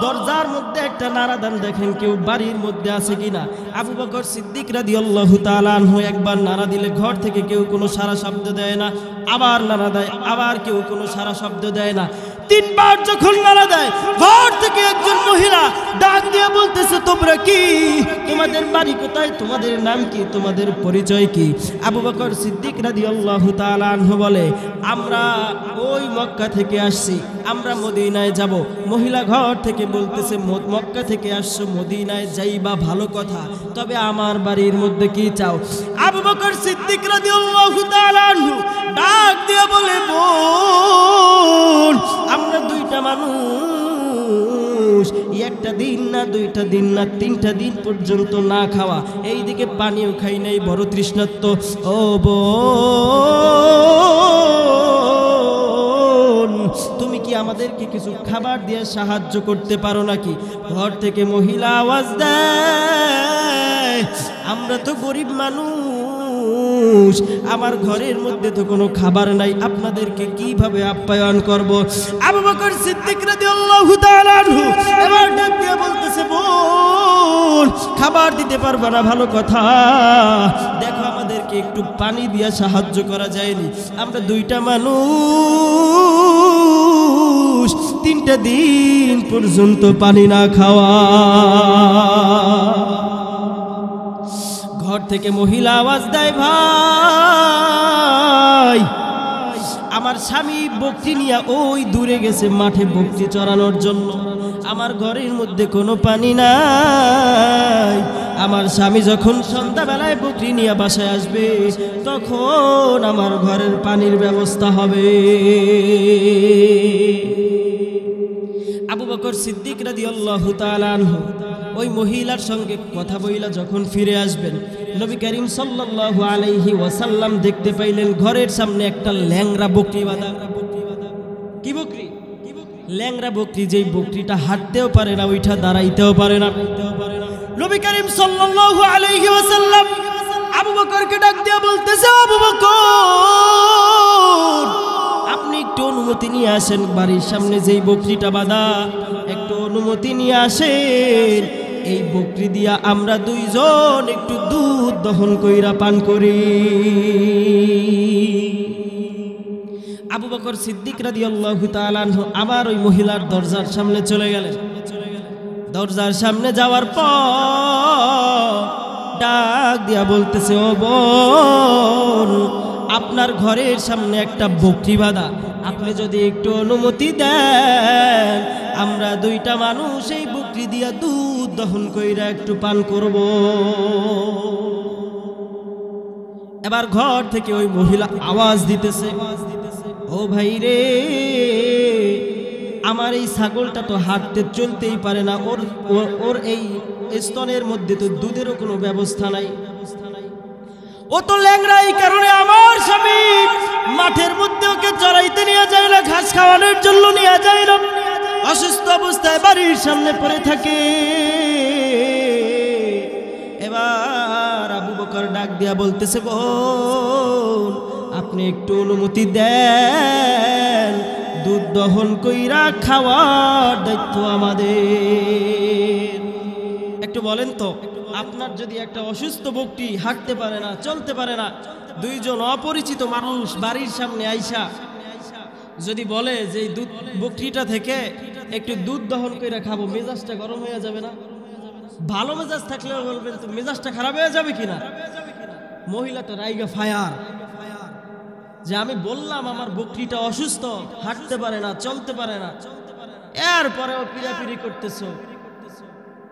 দরজার মধ্যে একটা নাড়া দেন, দেখেন কেউ বাড়ির মধ্যে আছে কিনা। আবু বকর সিদ্দিক রাদিয়াল্লাহু তাআলা আনহু একবার নাড়া দিলে ঘর থেকে কেউ কোনো সারা শব্দ দেয় না, আবার নাড়া দেয়, আবার কেউ কোনো সারা শব্দ দেয় না। 3 বার যখন নাড়া দেয়, ঘর থেকে একজন মহিলা ডাক দিয়ে বলতেছে, তোমরা কি? তোমাদের বাড়ি কোথায়? তোমাদের নাম কি? তোমাদের পরিচয় কি? আবু বকর সিদ্দিক রাদিয়াল্লাহু তাআলা আনহু বলে, আমরা ওই মক্কা থেকে আসছি, আমরা মদিনায় যাব। মহিলা ঘর থেকে বলতেছে, মক্কা থেকে আসছো, মদিনায় যাইবা, ভালো কথা, তবে আমার বাড়ির মধ্যে কি চাও? আবু বকর সিদ্দিক রাদিয়াল্লাহু তাআলা আনহু ডাক দিয়ে বলে, বোন, আমরা 2টা মানুষ, একটা দিন না, 2টা দিন না, 3টা দিন পর্যন্ত না খাওয়া, এইদিকে পানিও খাই নাই, বড় তৃষ্ণার্ত। ও বোন, তুমি কি আমাদেরকে কিছু খাবার দিয়ে সাহায্য করতে পারো নাকি? ঘর থেকে মহিলা আওয়াজ দেয়, আমরা তো গরিব মানুষ, আমার ঘরের মধ্যে তো কোনো খাবার নাই, আপনাদেরকে কিভাবে আপ্যায়ন করব? আবু বকর সিদ্দিক রাদিয়াল্লাহু তাআলা আনহু এবার ডাক দিয়ে বলতেছে, বোন, খাবার দিতে পারবা না, ভালো কথা, দেখো আমাদেরকে একটু পানি দিয়ে সাহায্য করা যায়নি, আমরা 2টা মানুষ, 3টা দিন পর্যন্ত পানি না খাওয়া। ঘর থেকে মহিলা আওয়াজ দেয়, ভাই, আমার স্বামী বকরি নিয়ে ওই দূরে গেছে মাঠে বকরি চড়ানোর জন্য, আমার ঘরের মধ্যে কোনো পানি নাই, আমার স্বামী যখন সন্ধ্যাবেলায় বকরি নিয়ে বাসায় আসবে তখন আমার ঘরের পানির ব্যবস্থা হবে। আবু বকর সিদ্দিক রাদিয়াল্লাহু তাআলা আনহু ওই মহিলার সঙ্গে কথা বইলা যখন ফিরে আসবেন, নবী করিম সাল্লাল্লাহু আলাইহি ওয়াসাল্লাম দেখতে পাইলেন ঘরের সামনে একটা ল্যাংড়া বকরি বাঁধা। কি বকরি? ল্যাংড়া বকরি, যেই বকরিটা হাঁটতেও পারে না, ওইটা দাঁড়াইতেও পারে না। নবী করিম সাল্লাল্লাহু আলাইহি ওয়াসাল্লাম আবু বকরকে ডাক দিয়া বলতেছে, আবু বকর, আপনি একটু অনুমতি নিয়ে আসেন, বাড়ির সামনে যেই বকরিটা বাঁধা, একটু অনুমতি নিয়ে আসেন, এই বকরি দিয়া আমরা দুইজন একটু দুধ দহন কইরা পান করি। আবু বকর সিদ্দিক রাদিয়াল্লাহু তাআলা আনহু আবার ওই মহিলার দরজার সামনে চলে গেলেন। দরজার সামনে যাওয়ার পর ডাক দিয়া বলতেছে, ও বোন, আপনার ঘরের সামনে একটা বকরি বাঁধা, আপনি যদি একটু অনুমতি দেন, আমরা দুইটা মানুষ এই বকরি দিয়া দুধ দহন কইরা একটু পান করব। এবার ঘর থেকে ওই মহিলা আওয়াজ দিতেছে, ও ভাই রে, আমার এই ছাগলটা তো হাঁটতে চলতেই পারে না, ওর এই স্তনের মধ্যে তো দুধেরও কোনো ব্যবস্থা নাই, ও তো ল্যাংড়া, এই কারণে আমার স্বামী মাঠের মধ্যে ওকে চড়াইতে নিয়ে যায় না, ঘাস খাওয়ানোর জন্য নিয়ে যায় না, অসুস্থ অবস্থায় বাড়ির সামনে পড়ে থাকে। এবার আবু বকর ডাক দিয়া বলতেছে, বোন, আপনি একটু অনুমতি দেন, দুধ দহন কইরা খাওয়ার দায়িত্ব আমাদের। একটু বলেন তো, আপনার যদি একটা অসুস্থ বকরি হাঁটতে পারে না, চলতে পারে না, দুইজন অপরিচিত মানুষ বাড়ির সামনে আইসা যদি বলে যে এই দুধ বকরিটা থেকে একটু দুধ দহন কইরা খাবো, মেজাজটা গরম হয়ে যাবে না? ভালো মেজাজ থাকলেও বলবেন তো মেজাজটা খারাপ হয়ে যাবে কিনা? মহিলাটা রাইগা ফায়ার, যে আমি বললাম আমার বকরিটা অসুস্থ, হাঁটতে পারে না, চলতে পারে না, এরপরেও পিড়াপিড়ি করতেছো,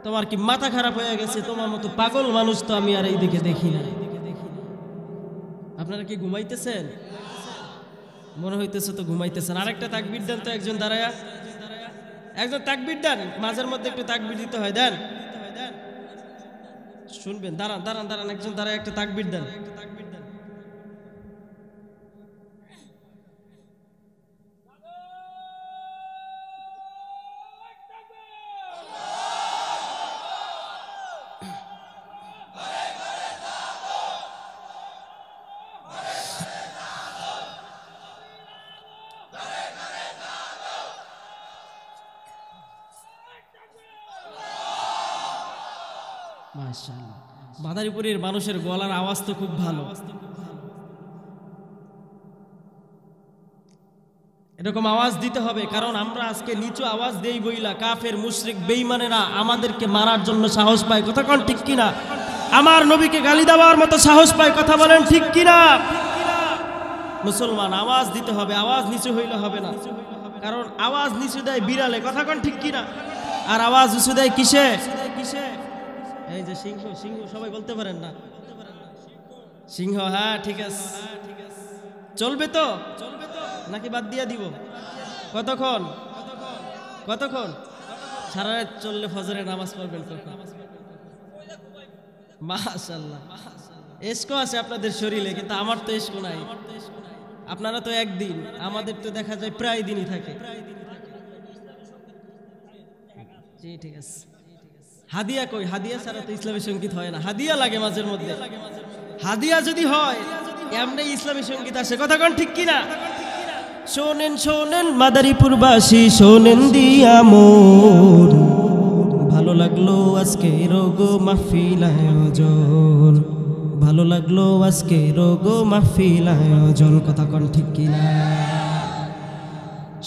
তোমার কি মাথা খারাপ হয়ে গেছে? তোমার মতো পাগল মানুষ তো আমি আর এই দিকে দেখি না। আপনারা কি ঘুমাইতেছেন? মনে হইতেছে তো ঘুমাইতেছেন। আরেকটা তাকবীর দেন তো, একজন দাঁড়ায়া, একজন তাকবীর দেন, মাঝের মধ্যে একটু তাকবীর দিতে হয়, দেন, শুনবেন, দাঁড়ান দাঁড়ান দাঁড়ান, একজন দাঁড়ায় একটা তাকবীর দেন। মাশাআল্লাহ, মাদারীপুরের মানুষের গলার আওয়াজ তো খুব ভালো। এরকম আওয়াজ দিতে হবে, কারণ আমরা আজকে নিচু আওয়াজ দেই বইলা কাফের মুশরিক বেঈমানেরা আমাদেরকে মারার জন্য সাহস পায়। কথা কোন ঠিক কিনা? আমার নবীকে গালি দেওয়ার মতো সাহস পায়। কথা বলেন ঠিক কিনা? মুসলমান, আওয়াজ দিতে হবে, আওয়াজ নিচু হইলে হবে না, কারণ আওয়াজ নিচু দেয় বিড়ালে। কথা কোন ঠিক কিনা? আর আওয়াজ উঁচু দেয় কিসে? এই যে সিংহ, সিংহ সবাই বলতে পারেন না, সিংহ, হ্যাঁ ঠিক আছে, চলবে তো নাকি বাদ দিয়া দিব? কতক্ষণ কতক্ষণ? সারা রাত চললে ফজরের নামাজ পড়বেন কখন? মাশাআল্লাহ, এসকো আছে আপনাদের শরীরে, কিন্তু আমার তো এসকো নাই। আপনারা তো একদিন, আমাদের তো দেখা যায় প্রায় দিনই থাকে। জি ঠিক আছে। হাদিয়া কই? হাদিয়া ছাড়া তো ইসলামী সঙ্গীত হয় না। হাদিয়া লাগে মাঝের মধ্যে। হাদিয়া যদি হয় এমনি ইসলামী সঙ্গীত আসে। কথা কোন ঠিক কিনা? শোনেন শোনেন মাদারীপুরবাসী, শোনেন দিয়া মন, ভালো লাগলো আজকে রোগো মাহফিল আয়োজন, ভালো লাগলো আজকে রোগো মাহফিল আয়োজন। কথা কোন ঠিক কিনা?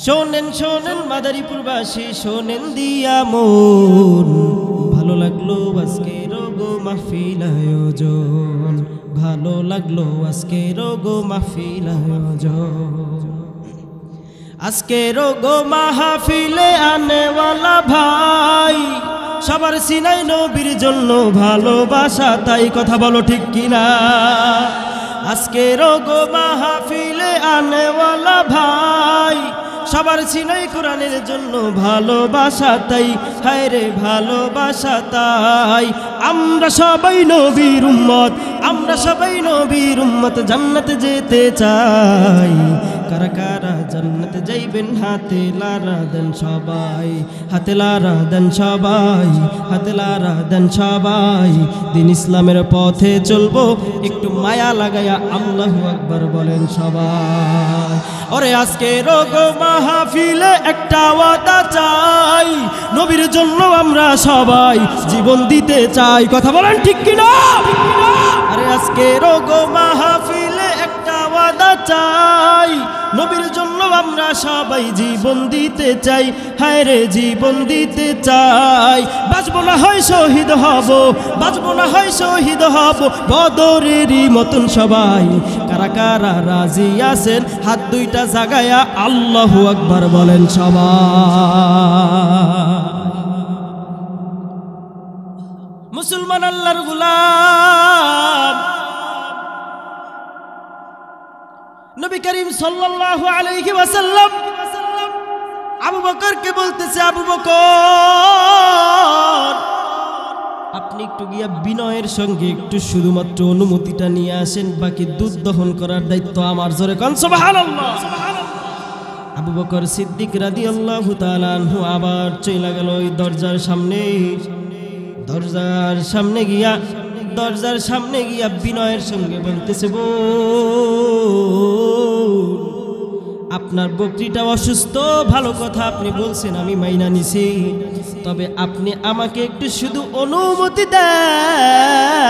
শোনেন শোনেন মাদারীপুরবাসী, শোনেন দিয়া মন, ভালো লাগলো আজকে রোগো মাহফিল আয়োজন, ভালো লাগলো আজকে রোগো মাহফিল আয়োজন। আজকে রোগো মাহফিলে আনেওয়ালা ভাই, সবার সিনাই নবীর জন্য ভালোবাসা, তাই কথা বলো ঠিক কিনা? আজকে রোগো মাহফিলে আনেওয়ালা ভাই, সবার সিনাই কোরআনের জন্য ভালোবাসা তাই, হায় রে ভালোবাসা তাই। আমরা সবাই নবীর উম্মত, আমরা সবাই নবীর উম্মত, জান্নাতে যেতে চাই। কারা কারা জান্নাতে যাইবেন হাতে লারা দেন সবাই, হাতে লারা দেন সবাই, হাতে লারা দেন সবাই। দিন ইসলামের পথে চলবো একটু মায়া লাগায়া আল্লাহু আকবার বলেন সবাই। ওরে আজকে রোগ মাহফিলে একটা ওয়াদা চাই, নবীর জন্য আমরা সবাই জীবন দিতে চাই। কথা বলেন ঠিক কিনা? আরে আজকে রোগ মাহফিলে একটা ওয়াদা চাই, নবীর জন্য আমরা সবাই জীবন দিতে চাই, হায় রে জীবন দিতে চাই। বাঁচবো না হয় শহীদ হব, বাঁচবো না হয় শহীদ হব বদরেরই মতন সবাই। কারা কারা রাজি আছেন হাত দুইটা জাগায়া আল্লাহু আকবার বলেন সবাই। মুসলমান আল্লাহর গোলাম নবী করিম সাল্লাল্লাহু আলাইহি ওয়াসাল্লাম আবু বকরকে বলতেছে, আবু বকর আপনি একটু গিয়া বিনয়ের সঙ্গে একটু শুধুমাত্র অনুমতিটা নিয়ে আসেন, বাকি দুধ দহন করার দায়িত্ব আমার। জোরে কোন সুবহানাল্লাহ। আবু বকর সিদ্দিক রাদিয়াল্লাহু তাআলা আনহু আবার চলে গেল ওই দরজার সামনে। দরজার সামনে গিয়া বিনয়ের সঙ্গে বলতেছে, আপনার বকরিটা অসুস্থ, ভালো কথা আপনি বলছেন, আমি মাইনা নিছি, তবে আপনি আমাকে একটু শুধু অনুমতি দেন,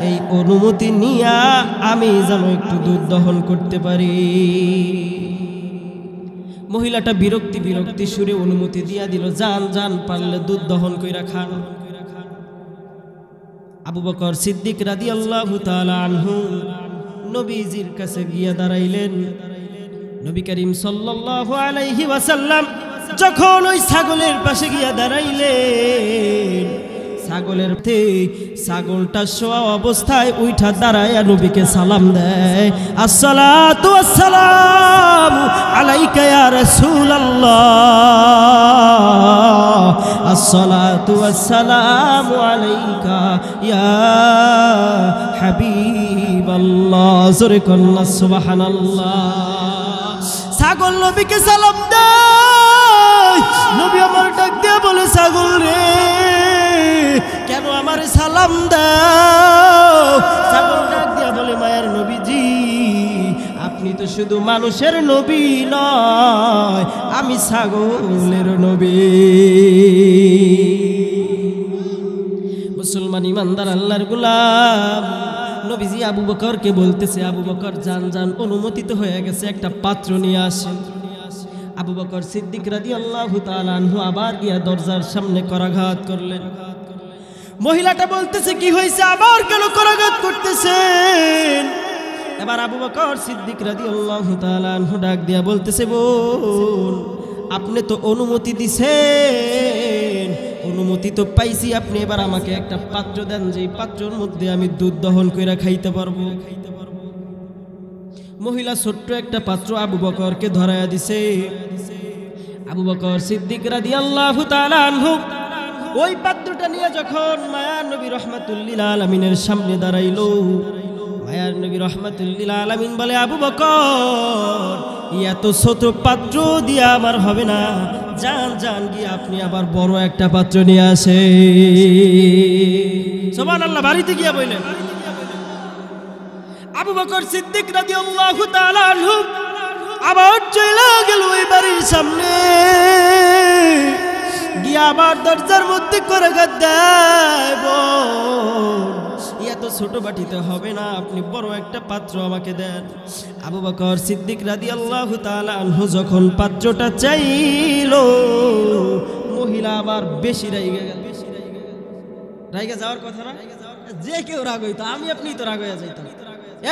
এই অনুমতি নিয়া আমি যেন একটু দুধ দহন করতে পারি। মহিলাটা বিরক্তি সুরে অনুমতি দিয়া দিল, যান যান, পারলে দুধ দহন কইরা খান। আবু বকর সিদ্দিক রাদিয়াল্লাহু তাআলা আনহু নবীজির কাছে গিয়া দাঁড়াইলেন। নবী করিম সাল্লাল্লাহু আলাইহি ওয়াসাল্লাম যখন ওই ছাগলের পাশে গিয়া দাঁড়াইলেন, ছাগলটা শোয়া অবস্থায় উঠা দাঁড়ায়া নবীকে সালাম দেয়, আসসালাতু ওয়াসসালামু আলাইকা ইয়া রাসূলুল্লাহ, আসসালাতু ওয়াসসালামু আলাইকা ইয়া হাবিবাল্লাহ। জোরে কন্না সুবহানাল্লাহ। ছাগল নবীকে সালাম দেয়, নবী আমার ডাক দিয়া বলে, ছাগল রে কেন আমার সালাম দাও? ছাগল ডাক দিয়া বলে, মায়ের নবীজি আপনি তো শুধু মানুষের নবী নয়, আমি ছাগলের নবী। মুসলমান ইমানদার আল্লাহর গোলাম নবীজি আবু বকরকে বলতেছে, আবু বকর যান যান, অনুমোদিত হয়ে গেছে, একটা পাত্র নিয়ে আসেন। আবু বকর সিদ্দিক রাদিয়াল্লাহু তাআলা আনহু আবার গিয়া দরজার সামনে করাঘাত করলেন। মহিলাটা বলতেছে, কি হয়েছে, আবার কেন করাঘাত করতেছেন? এবার আবু বকর সিদ্দিক রাদিয়াল্লাহু তাআলা আনহু ডাক দিয়া বলতেছে, বোন আপনি তো অনুমতি দিছেন, অনুমতি তো পাইছি, আপনি এবার আমাকে একটা পাত্র দেন, যে পাত্রের মধ্যে আমি দুধ দহন কইরা খাইতে পারবো। মহিলা ছোট্ট একটা পাত্র আবু বকরকে ধরায়া দিছে। আবু বকর সিদ্দিক রাদিয়াল্লাহু তাআলা আনহু ওই পাত্রটা নিয়ে যখন মায়ার নবী রাহমাতুল লিল আলামিনের সামনে দাঁড়াইলো, মায়ার নবী রাহমাতুল লিল আলামিন বলে, আবু বকর এত ছোট পাত্র দিয়া আমার হবে না, যান যান গিয়ে আপনি আবার বড় একটা পাত্র নিয়ে আসে। সুবহানাল্লাহ। বাড়িতে গিয়া বললেন। আবু বকর সিদ্দিক রাদিয়াল্লাহু তাআলা আনহু আবার চলে গেল ওই বাড়ির সামনে গিয়া আবার দরজার মধ্যে করে দেব, এত ছোট বাটিতে হবে না, আপনি বড় একটা পাত্র আমাকে দেন। আবু বকর সিদ্দিক রাদিয়াল্লাহু তাআলা আনহু যখন পাত্রটা চাইলো, মহিলা আবার বেশি রাইগা গেল। রাইগা যাওয়ার কথা না, যে কেউ রাগ হইতো, আমি আপনি তো রাগ হয়ে যাইতাম।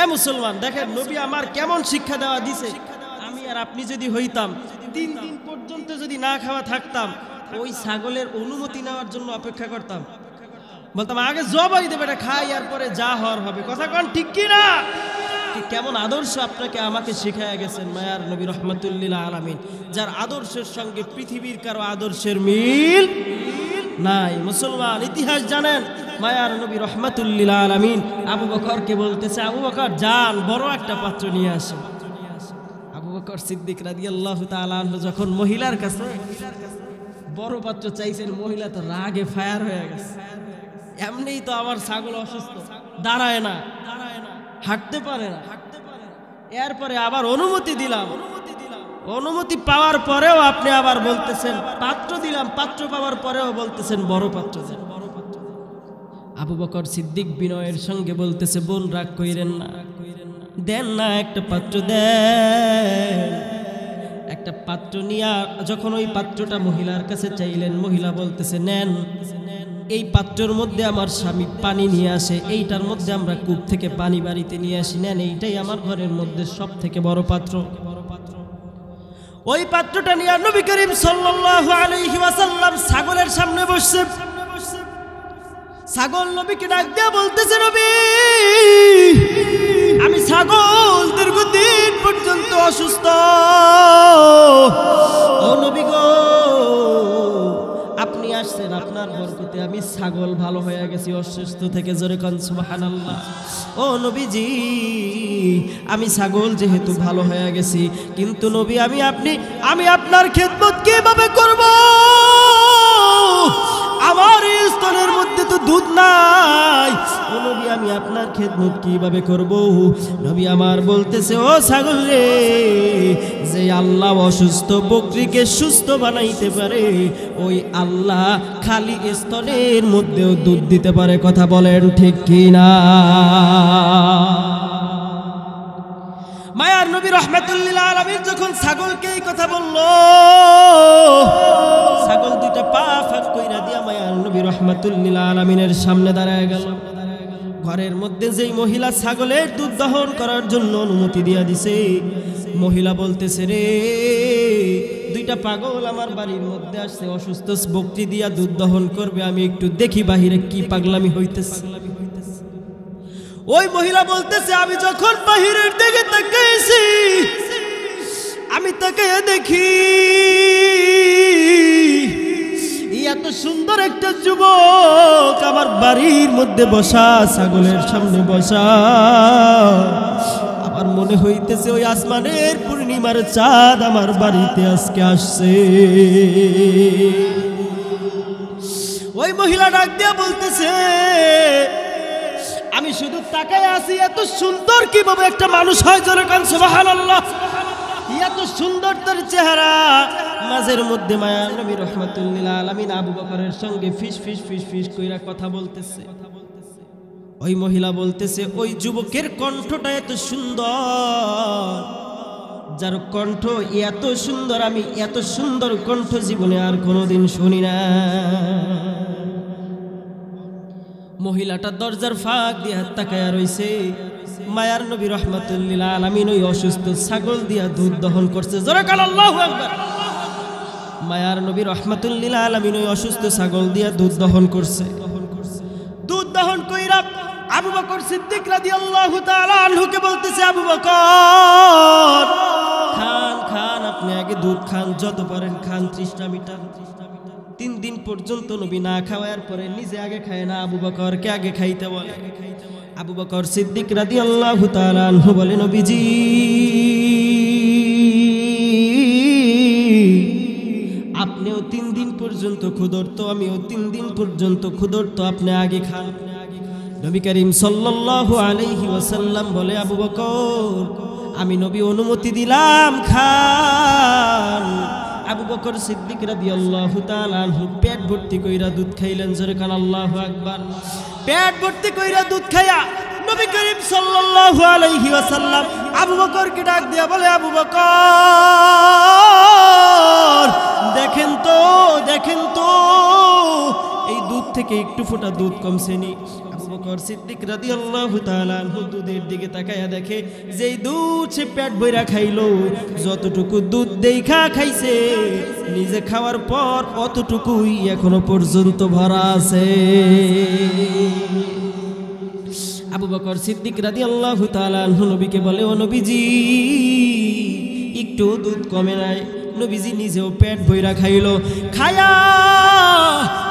এ মুসলমান দেখেন, নবী আমার কেমন শিক্ষা দেওয়া দিছে। আমি আর আপনি যদি হইতাম, 3 দিন পর্যন্ত যদি না খাওয়া থাকতাম, ওই ছাগলের অনুমতি নেওয়ার জন্য অপেক্ষা করতাম, বলতাম আগে জবাই দেবে, এটা খাই আর পরে যা হওয়ার হবে। কথা কোন ঠিক কি না? কেমন আদর্শ আপনাকে আমাকে শিখায়া গেছেন মায়ার নবী রহমাতুল লিল আলামিন, যার আদর্শের সঙ্গে পৃথিবীর কারো আদর্শের মিল নাই। মুসলমান ইতিহাস জানেন, মায়ার নবী রহমাতুল লিল আলামিন আবু বকরকে বলতেছে, আবু বকর যান বড় একটা পাত্র নিয়ে আসেন। আবু বকর সিদ্দিক রাদিয়াল্লাহু তাআলা আনহু যখন মহিলার কাছে বড় পাত্র চাইছেন, মহিলা তো রাগে ফায়ার হয়ে গেছে। এমনিই তো আমার ছাগল অসুস্থ, দাঁড়ায় না, হাঁটতে পারে না। এরপরে আবার অনুমতি দিলাম, অনুমতি পাওয়ার পরেও আপনি আবার বলতেছেন পাত্র দিলাম, পাত্র পাওয়ার পরেও বলতেছেন বড় পাত্র দেন। আবু বকর সিদ্দিক বিনয়ের সঙ্গে বলতেছে, বোন রাগ কইরেন না, দেন না একটা পাত্র দেন। একটা পাত্র নিয়ে যখন ওই পাত্রটা মহিলার কাছে চাইলেন, মহিলা বলতেছে নেন, এই পাত্রের মধ্যে আমার স্বামী পানি নিয়ে আসে, এইটার মধ্যে আমরা কূপ থেকে পানি বাড়িতে নিয়ে আসি, নেন এইটাই আমার ঘরের মধ্যে সব থেকে বড় পাত্র। ওই পাত্রটা নিয়ে নবী করিম সাল্লাল্লাহু আলাইহি ওয়াসাল্লাম ছাগলের সামনে বসছে। ছাগল নবীকে ডাক দিয়ে বলতেছে, নবী আমি ছাগল দীর্ঘদিন পর্যন্ত অসুস্থ, ও নবী গো আপনি আসছেন, আপনার বরকতে আমি ছাগল ভালো হয়ে গেছি অসুস্থ থেকে। জোরে কোন সুবহানাল্লাহ। ও নবীজি আমি ছাগল যেহেতু ভালো হয়ে গেছি, কিন্তু নবী আমি আপনার খেদমত কিভাবে করব? আমার এই স্তনের মধ্যে তো দুধ নাই, ও নবী আমি আপনার খেদমত কিভাবে করব? নবী আমার বলতেছে, ও ছাগল রে, যে আল্লাহ অসুস্থ বকরিকে সুস্থ বানাইতে পারে, ওই আল্লাহ খালি স্তনের মধ্যেও দুধ দিতে পারে। কথা বলেন ঠিক কি না? মায়ার নবী রহমাতুল লিল আলামিন যখন ছাগলকে এই কথা বলল, ছাগল দুইটা পা ফাঁক কইরা দিয়া মায়ার নবী রহমাতুল লিল আলামিনের সামনে দাঁড়ায় গেল। ঘরের মধ্যে যেই মহিলা ছাগলের দুধ দহন করার জন্য অনুমতি দিয়া দিছে, মহিলা বলতেছে, রে দুইটা পাগল আমার বাড়ির মধ্যে আসছে, অসুস্থ বকরি দিয়া দুধ দহন করবে, আমি একটু দেখি বাহিরে কি পাগলামি হইতেছে। ওই মহিলা বলতেছে, আমি যখন বাহিরের দিকে তাকাইছি, আমি তাকাইয়া দেখি এত সুন্দর একটা যুবক আমার বাড়ির মধ্যে বসা, ছাগলের সামনে বসা। আমার মনে হইতেছে ওই আসমানের পূর্ণিমার চাঁদ আমার বাড়িতে আজকে আসছে। ওই মহিলা ডাক দিয়া বলতেছে, আমি শুধু তাকায় আছি, এত সুন্দর কিভাবে একটা মানুষ হয়? জোরে কান সুবহানাল্লাহ। এত সুন্দর তার চেহারা। মাঝের মধ্যে মায়ার নবী রহমাতুল লিল আলামিন আবু বকরের সঙ্গে ফিস ফিস ফিস ফিস কইরা কথা বলতেছে। ওই মহিলা বলতেছে, ওই যুবকের কণ্ঠটা এত সুন্দর, যার কণ্ঠ এত সুন্দর, আমি এত সুন্দর কণ্ঠ জীবনে আর কোনোদিন শুনি না। মহিলাটা দরজার ফাঁক দিয়ে হাত তাকায়া রইছে। মায়ার নবী রহমাতুল লিল আলামিন ওই অসুস্থ ছাগল দিয়া দুধ দহন করছে। জোরে কাল আল্লাহু আকবার। মায়ার নবী রহমাতুল লিল আলামিন ওই অসুস্থ ছাগল দিয়া দুধ দহন করছে। দুধ দহন কইরা আবু বকর সিদ্দিক রাদিয়াল্লাহু তাআলা আনহুকে বলতেছে, আবু বকর খান খান, আপনি আগে দুধ খান, যত পারেন খান, তৃষ্ণা মিটান। 3 দিন পর্যন্ত নবী না খাওয়ার পরে নিজে আগে খায় না, আবু বকরকে আগে খাইতে বলে। আবু বকর সিদ্দিক রাদিয়াল্লাহু তাআলা আনহু বলে, নবীজি আপনিও 3 দিন পর্যন্ত ক্ষুধার্ত, আমিও 3 দিন পর্যন্ত ক্ষুধার্ত, আপনি আগে খান। নবী করিম সাল্লাল্লাহু আলাইহি ওয়াসাল্লাম বলে, আবু বকর আমি নবী অনুমতি দিলাম, খান। আবু বকর সিদ্দিক রাদিয়াল্লাহু তাআলা আনহু পেট ভর্তি কইরা দুধ খাইলেন। জোরে কান আল্লাহু আকবার। পেট ভর্তি কইরা দুধ খাইয়া নবী করিম সাল্লাল্লাহু আলাইহি ওয়াসাল্লাম আবু বকরকে ডাক দিয়া বলে, আবু বকর দেখেন তো এই দুধ থেকে একটু ফোঁটা দুধ কমছে নি? আবু বকর সিদ্দিক রাদিয়াল্লাহু তাআলা আনহু দুধের দিকে তাকায়া দেখে যেই দুধ সে পেট ভইরা খাইলো, যতটুকু দুধ দেখা খাইছে নিজে খাওয়ার পর অতটুকুই এখনো পর্যন্ত ভরা আছে। আবু বকর সিদ্দিক রাদিয়াল্লাহু তাআলা আনহু নবীকে বলে, ও নবীজি একটু দুধ কমে নাই। নবীজি নিজেও পেট ভইরা খাইলো। খায়া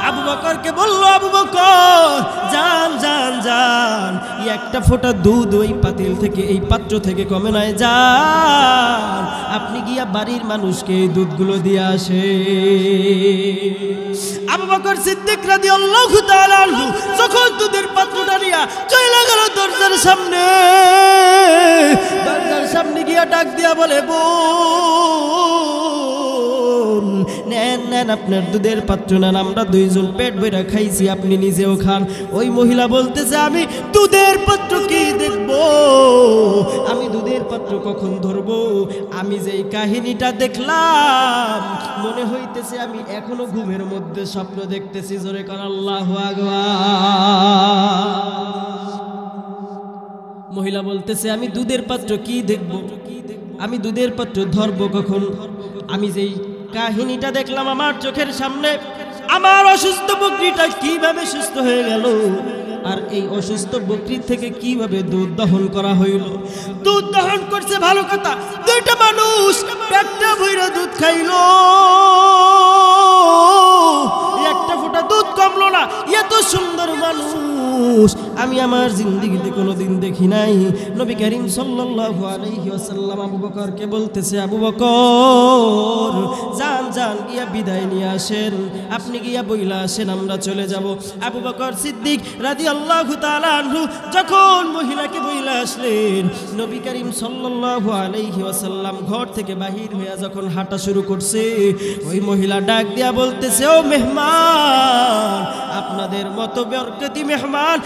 আবু বকরকে বলল, আবু বকর যান যান যান, একটা ফোঁটা দুধ ওই পাতিল থেকে, এই পাত্র থেকে কমে নাই, যান আপনি গিয়া বাড়ির মানুষকে এই দুধগুলো দিয়ে আসে। আবু বকর সিদ্দিক রাদিয়াল্লাহু তাআলা আনহু যখন দুধের পাত্রটা নিয়া চলে গেল দরজার সামনে, দরজার সামনে গিয়া ডাক দিয়া বলে, বোন নেন নেন আপনার দুধের পাত্র নেন, আমরা দুইজন পেট ভরে খাইছি, আপনি নিজেও খান। ওই মহিলা বলতেছে, আমি দুধের পাত্র কি দেখবো, আমি দুধের পাত্র কখন ধরবো, আমি যেই কাহিনীটা দেখলাম মনে হইতেছে আমি এখনো ঘুমের মধ্যে স্বপ্ন দেখতেছি। জোরে কর আল্লাহু আকবার। মহিলা বলতেছে, আমি দুধের পাত্র কি দেখব, আমি দুধের পাত্র ধরবো কখন, আমি যেই কাহিনীটা দেখলাম আমার চোখের সামনে, আমার অসুস্থ বকরিটা কিভাবে সুস্থ হয়ে গেল, আর এই অসুস্থ বকরি থেকে কিভাবে দুধ দহন করা হইল। দুধ দহন করছে ভালো কথা, দুইটা মানুষ পেটটা ভইরা দুধ খাইলো, একটা ফোঁটা দুধ কমলো না। এত সুন্দর মানুষ আমি আমার জিন্দেগিতে কোনোদিন দেখি নাই। নবী করিম সাল্লাল্লাহু আলাইহি ওয়াসাল্লাম আবু বকরকে বলতেছে, আবু বকর যান যান গিয়া বিদায় নিয়ে আসেন, আপনি গিয়া বইলা আসেন, আমরা চলে যাব। আবু বকর সিদ্দিক রাদিয়াল্লাহু তাআলা আনহু যখন মহিলাকে বইলা আসলেন, নবী করিম সাল্লাল্লাহু আলাইহি ওয়াসাল্লাম ঘর থেকে বাহির হইয়া যখন হাঁটা শুরু করছে, ওই মহিলা ডাক দিয়া বলতেছে, ও মেহমান, আপনাদের মতো বরকতি মেহমান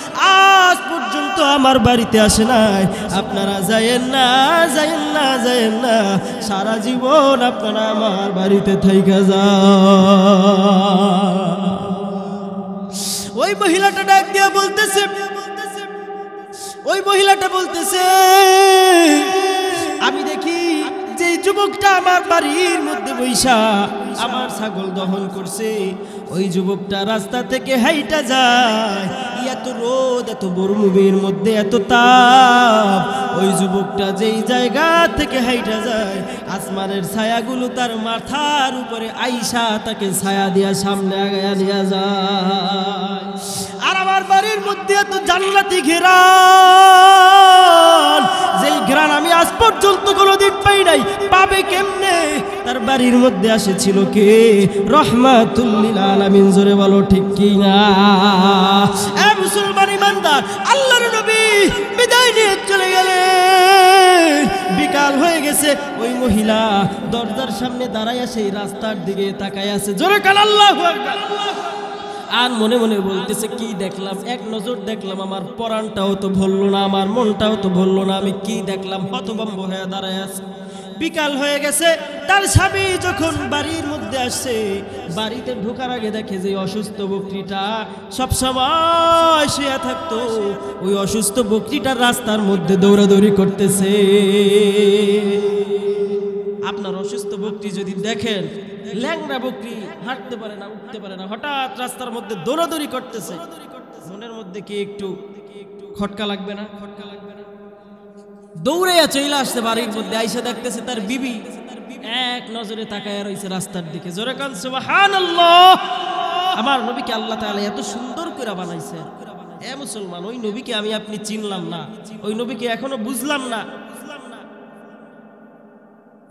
আজ পর্যন্ত আমার বাড়িতে আসে নাই, আপনারা যায়েন না যায়েন না যায়েন না, সারা জীবন আপনারা আমার বাড়িতে থাইকা যান। ওই মহিলাটা ডাক দিয়া বলতেছে, ওই মহিলাটা বলতেছে, আমি দেখি যে যুবকটা আমার বাড়ির মধ্যে বৈশা আমার ছাগল দহন করছে, ওই যুবকটা রাস্তা থেকে হাইটা যায়, এত রোদ, এত বরমুবের মধ্যে এত তাপ, ওই যুবকটা যেই জায়গা থেকে হাইটা যায়, আসমানের ছায়াগুলো তার মাথার উপরে আইসা তাকে ছায়া দিয়া সামনে আগায়া নিয়ে যায়। আর আমার বাড়ির মধ্যে এত জান্নাতি ঘেরান, যেই ঘেরান আমি আজ পর্যন্ত কোনোদিন পাই নাই, পাবে কেমনে? তার বাড়ির মধ্যে আসেছিল কে? রহমাতুল লিল আলামিন। জোরে বলো ঠিক কি না? এ মুসলমান ইমানদার, আল্লাহর নবী বিদায় নিয়ে চলে গেলেন, বিকাল হয়ে গেছে। ওই মহিলা দরজার সামনে দাঁড়ায় সেই রাস্তার দিকে তাকায় আছে। জোরে কান আল্লাহু আকবার। আর মনে মনে বলতেছে, কি দেখলাম? এক নজর দেখলাম, আমার পরাণটাও তো ভরলো না, আমার মনটাও তো ভরলো না, আমি কি দেখলাম? হতভম্ব হয়ে দাঁড়ায় আছে। বিকাল হয়ে গেছে। তার স্বামী যখন বাড়ির মধ্যে আসছে, বাড়িতে ঢোকার আগে দেখে যে অসুস্থ বকরিটা সবসময় শুয়ে থাকতো, ওই অসুস্থ বকরিটা রাস্তার মধ্যে দৌড়াদৌড়ি করতেছে। আপনার অসুস্থ বকরি যদি দেখেন, ল্যাংড়া বকরি, হাঁটতে পারে না, উঠতে পারে না, হঠাৎ রাস্তার মধ্যে দৌড়াদৌড়ি করতেছে, মনের মধ্যে কি একটু খটকা লাগবে না? খটকা লাগবে না? দৌড়ে চলে আসতে বাড়ির মধ্যে, আইসা দেখতেছে তার বিবি এক নজরে তাকায় রয়েছে রাস্তার দিকে। জোরে কান সুবহানাল্লাহ। আমার নবীকে আল্লাহ তাআলা এত সুন্দর করে বানাইছে। এ মুসলমান, ওই নবীকে আমি আপনি চিনলাম না, ওই নবীকে এখনো বুঝলাম না।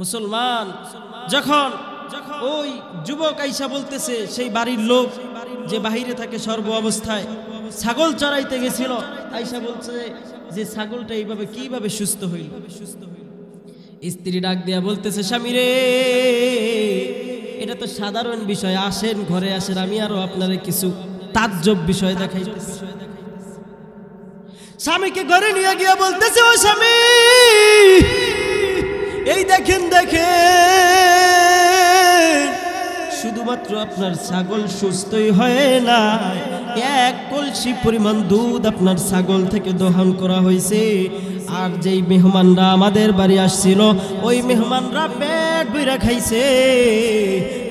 মুসলমান, যখন ওই যুবক আইসা বলতেছে, সেই বাড়ির লোক যে বাহিরে থাকে সর্ব অবস্থায়, ছাগল চড়াইতে গেছিল, আইসা বলছে যে ছাগলটা এইভাবে কিভাবে সুস্থ হইল? স্ত্রী ডাক দিয়া বলতেছে, স্বামী রে, এটা তো সাধারণ বিষয়, আসেন ঘরে আসেন, আমি আরো আপনারে কিছু তাজ্জব বিষয় দেখাইতেছি। স্বামীকে ঘরে নিয়ে গিয়া বলতেছে, ও স্বামী, এই দেখেন দেখেন, শুধুমাত্র আপনার ছাগল সুস্থই হয় না, এক কলসি পরিমাণ দুধ আপনার ছাগল থেকে দহন করা হয়েছে। আর যেই মেহমানরা আমাদের বাড়ি আসছিল, ওই মেহমানরা পেট ভরে খাইছে,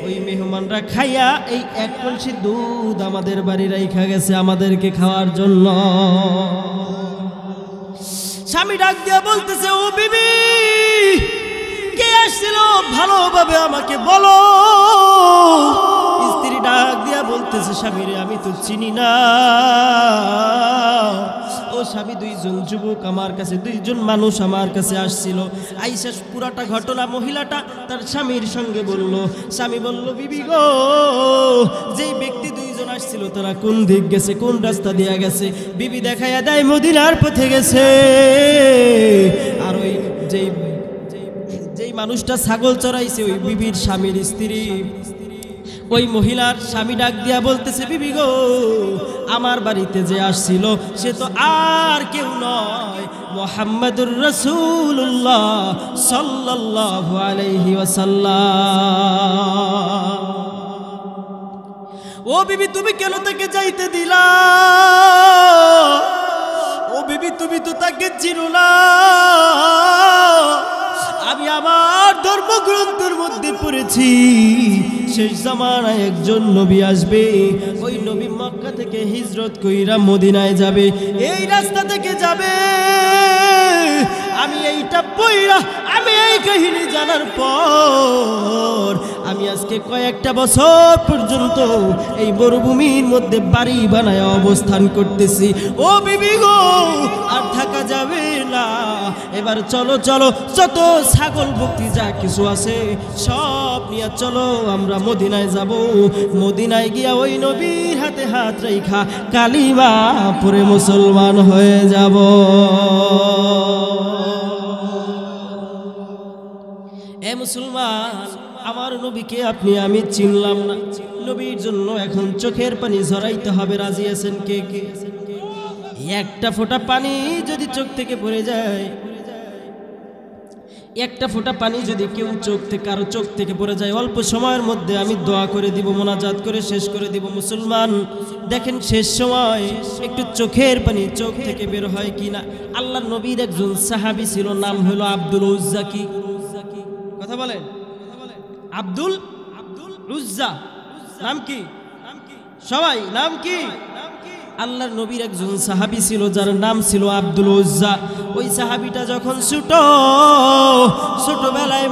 ওই মেহমানরা খাইয়া এই এক কলসি দুধ আমাদের বাড়ি রাইখা গেছে আমাদেরকে খাওয়ার জন্য। স্বামী ডাক দিয়া বলতেছে, ও বিবি, কে আসছিল ভালোভাবে আমাকে বলো। স্ত্রী ডাক দিয়া বলতেছে, স্বামী রে, আমি তো চিনি না। ও স্বামী, দুইজন যুবক আমার কাছে, দুইজন মানুষ আমার কাছে আসছিল। আইসা পুরাটা ঘটনা মহিলাটা তার স্বামীর সঙ্গে বলল। স্বামী বলল, বিবি গো, যেই ব্যক্তি দুইজন আসছিল তারা কোন দিক গেছে, কোন রাস্তা দিয়া গেছে? বিবি দেখাইয়া দেয় মদিনার পথে গেছে। আর ওই যেই মানুষটা ছাগল চড়াইছে ওই বিবির স্বামীর স্ত্রী। ওই মহিলার স্বামী ডাক দিয়া বলতেছে, বিবি গো, আমার বাড়িতে যে আসছিল সে তো আর কেউ নয়, মুহাম্মাদুর রাসূলুল্লাহ সাল্লাল্লাহু আলাইহি ওয়াসাল্লাম। ও বিবি, তুমি কেন তাকে যাইতে দিলা? ও বিবি, তুমি তো তাকে চিনো না। আমি আমার ধর্মগ্রন্থের মধ্যে পড়েছি, শেষ জামানায় একজন নবী আসবে। ওই নবী মক্কা থেকে হিজরত কইরা মদিনায় যাবে, এই রাস্তা থেকে যাবে। আমি এইটা পড়া, আমি এই কাহিনী জানার পর আমি আজকে কয়েকটা বছর পর্যন্ত এই মরুভূমির মধ্যে বাড়ি বানায় অবস্থান করতেছি। ও বিবি গো, আর থাকা যাবে না। এবার চলো চলো, যত ছাগল ভক্তি যা কিছু আছে সব নিয়ে চলো, আমরা মদিনায় যাব। মদিনায় গিয়া ওই নবীর হাতে হাত রেখা কালিমা পড়ে মুসলমান হয়ে যাব। এ মুসলমান, আমার নবীকে আপনি আমি চিনলাম না, নবীর জন্য এখন চোখের পানি ঝরাইতে হবে। রাজি আছেন কে কে? একটা ফোঁটা পানি যদি চোখ থেকে পড়ে যায়, একটা ফোঁটা পানি যদি কেউ কারো চোখ থেকে পড়ে যায়, অল্প সময়ের মধ্যে আমি দোয়া করে দিব, মোনাজাত করে শেষ করে দিব। মুসলমান দেখেন, শেষ সময় একটু চোখের পানি চোখ থেকে বের হয় কিনা। আল্লাহ নবীর একজন সাহাবী ছিল, নাম হলো আব্দুল উজ্জা। কি কথা বলেন? আব্দুল উজ্জা নাম কি? সবাই নাম কি? আল্লাহর নবীর একজন সাহাবী ছিল যার নাম ছিল আব্দুল উজ্জা। ওই সাহাবীটা যখন ছোটবেলায়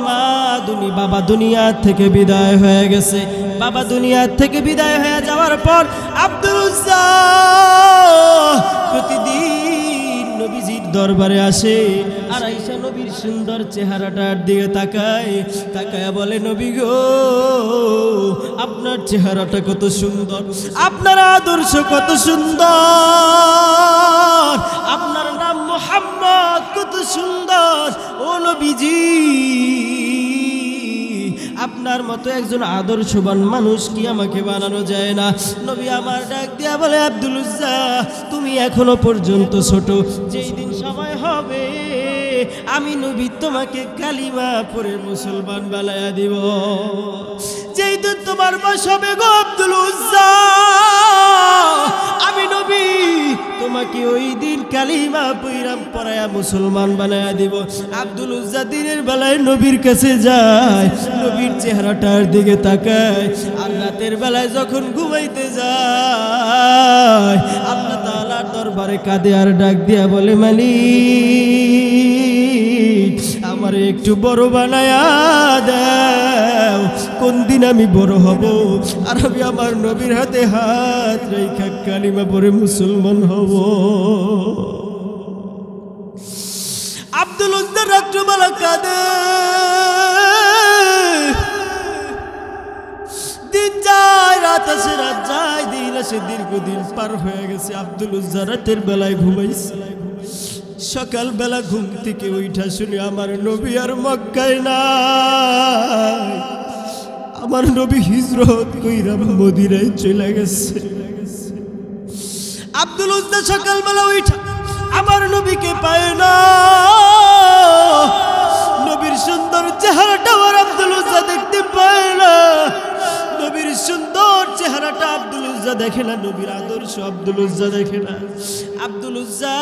বাবা দুনিয়া থেকে বিদায় হয়ে গেছে। বাবা দুনিয়া থেকে বিদায় হয়ে যাওয়ার পর আব্দুল উজ্জা প্রতিদিন নবীজির দরবারে আসে, আর আয়েশা নবীর সুন্দর চেহারাটার দিকে তাকায় বলে, নবী গো, আপনার চেহারাটা কত সুন্দর, আপনার আদর্শ কত সুন্দর, আপনার নাম মুহাম্মদ কত সুন্দর। ও নবীজি, আপনার মতো একজন আদর্শবান মানুষ কি আমাকে বানানো যায় না? নবী আমার ডাক দিয়া বলে, আব্দুল উজ্জা, তুমি এখনো পর্যন্ত ছোট, যেই দিন সময় হবে আমি নবী তোমাকে কালিমা পড়ে মুসলমান বানায়া দিব। যেই দিন তোমার বয়স হবে গো আব্দুল উজ্জা, আমি নবী তোমাকে ওই দিন কালিমা পড়ায়া মুসলমান বানায়া দিব। আব্দুল উজ্জা দিনের বেলায় নবীর কাছে যায়, নবীর চেহারাটার দিকে তাকায়, আর রাতের বেলায় যখন ঘুমাইতে যায় আল্লাহ তাআলার দরবারে কাঁদে আর ডাক দিয়া বলে, মালিক, আমার একটু বড় বানায়া দাও, কোন দিন আমি বড় হব আর আমি আমার নবীর হাতে হাত রেখা কালিমা পড়ে মুসলমান হব। আব্দুল উজ্জা রাত্রবেলা কাঁদে, দিন যায় রাত আসে, রাত যায় দিন আসে, দীর্ঘদিন পার হয়ে গেছে। আব্দুল উজ্জা রাতের বেলায় ঘুমাইছে, সকাল বেলা ঘুম থেকে উঠা শুনে আমার নবী আর মক্কায় নাই, আমার নবী হিজরত কইরা মদিনায় চলে গেছে। আব্দুল উজ্জা সকাল বেলা উঠা আমার নবীকে পায় না, নবীর সুন্দর চেহারাটা আর আব্দুল উজ্জা দেখতে পায় না, নবীর সুন্দর চেহারাটা আব্দুল উজ্জা দেখে না, নবীর আদর্শ আব্দুল উজ্জা দেখে না। আব্দুল উজ্জা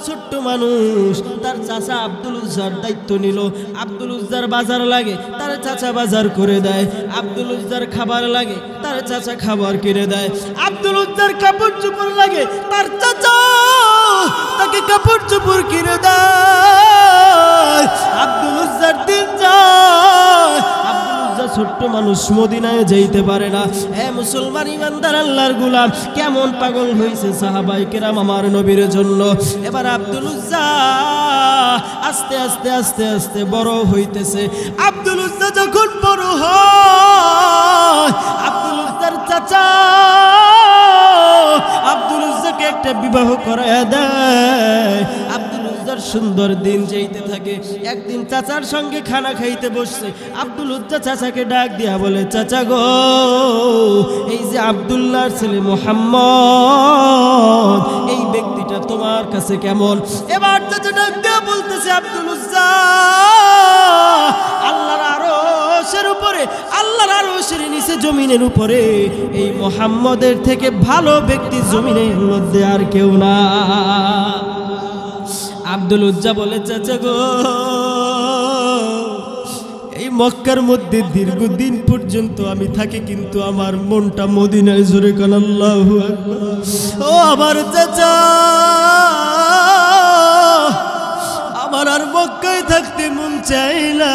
ছোট্ট মানুষ, তার চাচা আব্দুল উজ্জার দায়িত্ব নিল। আব্দুল উজ্জার বাজার লাগে, তার চাচা বাজার করে দেয়। আব্দুল উজ্জার খাবার লাগে, তার চাচা খাবার কিনে দেয়। আব্দুল উজ্জার কাপড় চোপড় লাগে, তার চাচা তাকে কাপড় চোপড় কিনে দেয়। আব্দুল উজ্জার দিন যায়। আব্দুল উজ্জা ছোট্ট মানুষ, মদিনায় যাইতে পারে না। হে মুসলমান ইমানদার আল্লাহর গোলাম, কেমন পাগল হয়েছে সাহাবায়ে কেরাম আমার নবীর জন্য। এবার আব্দুল উজ্জা আস্তে আস্তে আস্তে আস্তে বড় হইতেছে। আব্দুল উজ্জা যখন বড় হয়, আব্দুল উজ্জার চাচা আব্দুল উজ্জাকে একটা বিবাহ করায় দেয়। আব্দুল উজ্জার সুন্দর দিন যাইতে থাকে। একদিন চাচার সঙ্গে খানা খাইতে বসছে। আব্দুল উজ্জা চাচাকে ডাক দিয়া বলে, চাচা গো, এই যে আব্দুল্লাহর ছেলে মুহাম্মদ, এই ব্যক্তিটা তোমার কাছে কেমন? এবার চাচা ডাক দিয়া বলতেছে, আব্দুল উজ্জা, আল্লাহর আরশের উপরে, আল্লাহর আরশের নিচে জমিনের উপরে এই মুহাম্মদের থেকে ভালো ব্যক্তি জমিনের মধ্যে আর কেউ না। আব্দুল উজ্জা বলে, চাচা গো, এই মক্কার মধ্যে দীর্ঘদিন পর্যন্ত আমি থাকি, কিন্তু আমার মনটা মদিনায়। জোরে কান আল্লাহু আকবার। ও আমার চাচা, আমার আর মক্কায় থাকতে মন চাই না।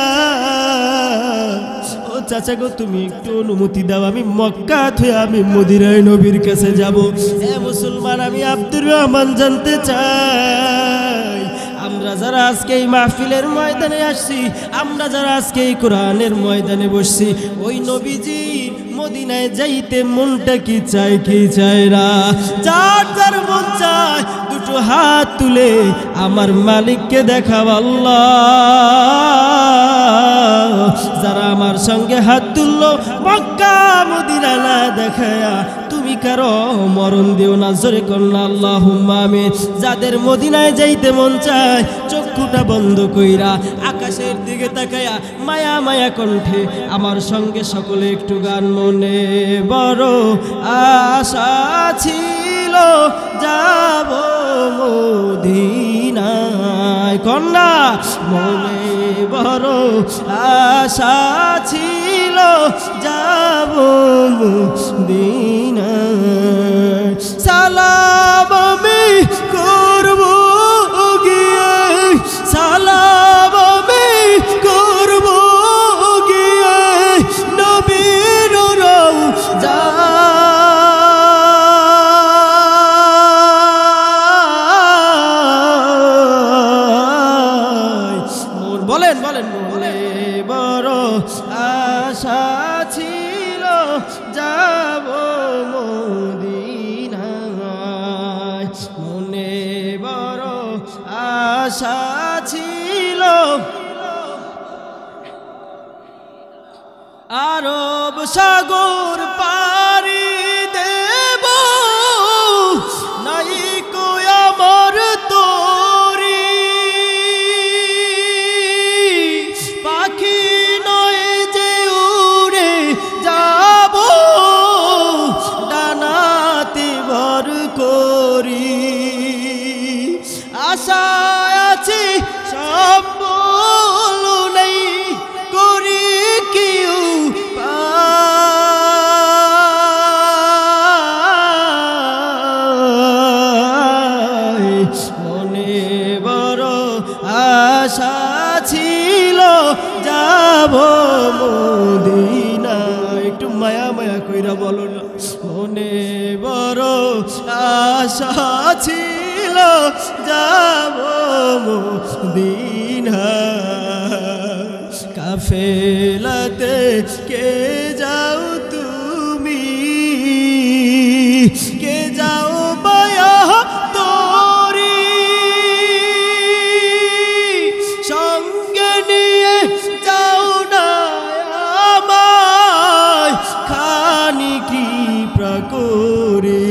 ও চাচা গো, তুমি একটু অনুমতি দাও, আমি মক্কা থেকে আমি মদিনায় নবীর কাছে যাব। হে মুসলমান, আমি আব্দুর রহমান জানতে চাই, আমরা যারা আজকে এই মাহফিলের ময়দানে আসছি, আমরা যারা আজকে এই কোরআনের ময়দানে বসছি, ওই নবীজির মদিনায় যাইতে মনটা কি চায় কি চায় না? যার যার মন চায় দুটো হাত তুলে আমার মালিককে দেখাও আল্লাহ। যারা আমার সঙ্গে হাত তুললো, মক্কা মদিনা না দেখায়া তুমি কারো মরণ দিও না। জোরে কন্যা আল্লাহুম্মা আমিন। যাদের মদিনায় যাইতে মন চায়, চক্ষুটা বন্ধ কইরা আকাশের দিকে তাকায়া মায়া মায়া কণ্ঠে আমার সঙ্গে সকলে একটু গান। মনে বড় আশা ছিল যাব মদিনায়, কন্যা মনে বড় আশা ছিল যাব মদিনায়। সালাম আমি করব গিয়ে, সালাম আমি করব গিয়ে নবীর রওজা। বলেন বলেন, মনে বড় আশা ছিল যাব মদিনায়, মনে বড় আশা ছিল। আরব সাগর পাড়ি দেব, নাই কো আমার তোরি, পাখি নয় যে উড়ে যাব, ডানাতে ভর করি। আশা আছে সম্বল নেই, করি কেউ মনে বড় আশা ছিল যাব মদিনা। একটু মায়া মায়া কইরা বলো না, মনে বড় আশা ছিল যাব মদিনা। কাফেলাতে কে যাও তুমি, কে যাও বায়া তোরি, সঙ্গে নিয়ে যাও না আমায় খানি কি প্রকরি,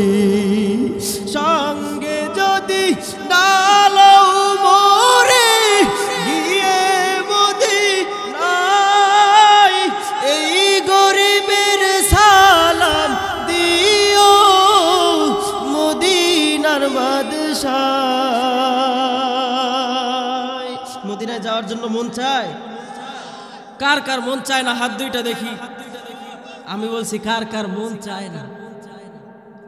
সঙ্গে যদি ডালাও মোরে গিয়ে মদিনায়, এই গরিবের সালাম দিও মদিনার বাদশাহ। মদিনায় যাওয়ার জন্য মন চায়? কার কার মন চায় না? হাত দুইটা দেখি। আমি বলছি কার কার মন চায় না?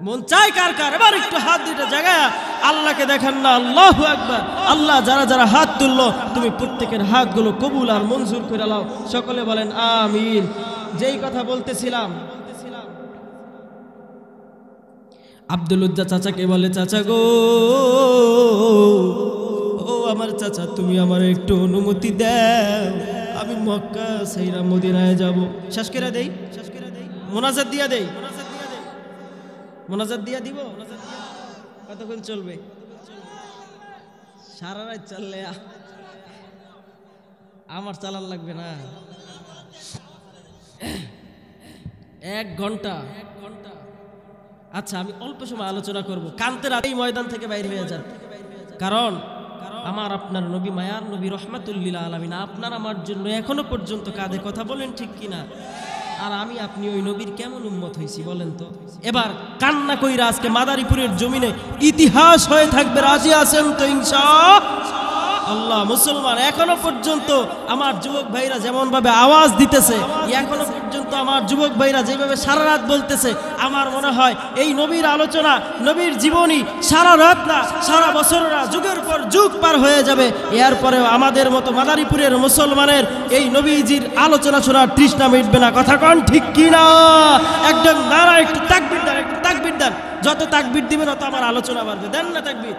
মন চায় কার কার? এবার একটু হাত দুইটা জায়গায় আল্লাহকে দেখেন না। আল্লাহু আকবার। আল্লাহ যারা যারা হাত তুললো তুমি প্রত্যেকের হাতগুলো কবুল আর মঞ্জুর করে নাও। সকলে বলেন আমিন। যেই কথা বলতেছিলাম, আব্দুল উজ্জা চাচাকে বলে, চাচা গো, ও আমার চাচা, তুমি আমার একটু অনুমতি দাও, আমি মক্কা সাইরা মদিনায় যাব। শেষ করে দেই, মোনাজাত দিয়া দেই, মোনাজাত দিয়া দিব। কতক্ষণ চলবে? সারা রাত চললে আমার চালান লাগবে না, 1 ঘন্টা। আচ্ছা, আমি অল্প সময় আলোচনা করব। কান্তের এই ময়দান থেকে বাইরে হয়ে যান, কারণ আমার আপনার নবী, মায়ার নবী, রহমাতুল লিল আলামিন আপনার আমার জন্য এখনো পর্যন্ত কাঁদে। কথা বলেন ঠিক কিনা? আর আমি আপনি ওই নবীর কেমন উম্মত হয়েছি বলেন তো? এবার কান্না কইরা আজকে মাদারীপুরের জমিনে ইতিহাস হয়ে থাকবে। রাজি আছেন তো ইনশাআল্লাহ? মুসলমান এখনো পর্যন্ত আমার যুবক ভাইরা যেমন ভাবে আওয়াজ দিতেছে, এখনো পর্যন্ত আমার যুবক ভাইরা যেভাবে সারা রাত বলতেছে, আমার মনে হয় এই নবীর আলোচনা, নবীর জীবনী সারা রাত না, সারা বছর না, যুগের পর যুগ পার হয়ে যাবে। এরপরেও আমাদের মতো মাদারীপুরের মুসলমানের এই নবীজির আলোচনা শোনার তৃষ্ণা মিটবে না। কথা কন ঠিক কিনা? একদম নারা, একটু তাকবীর দেন, একটু তাকবীর দেন। যত তাকবীর দিবেন তত আমার আলোচনা বাড়বে। দেন না তাকবীর?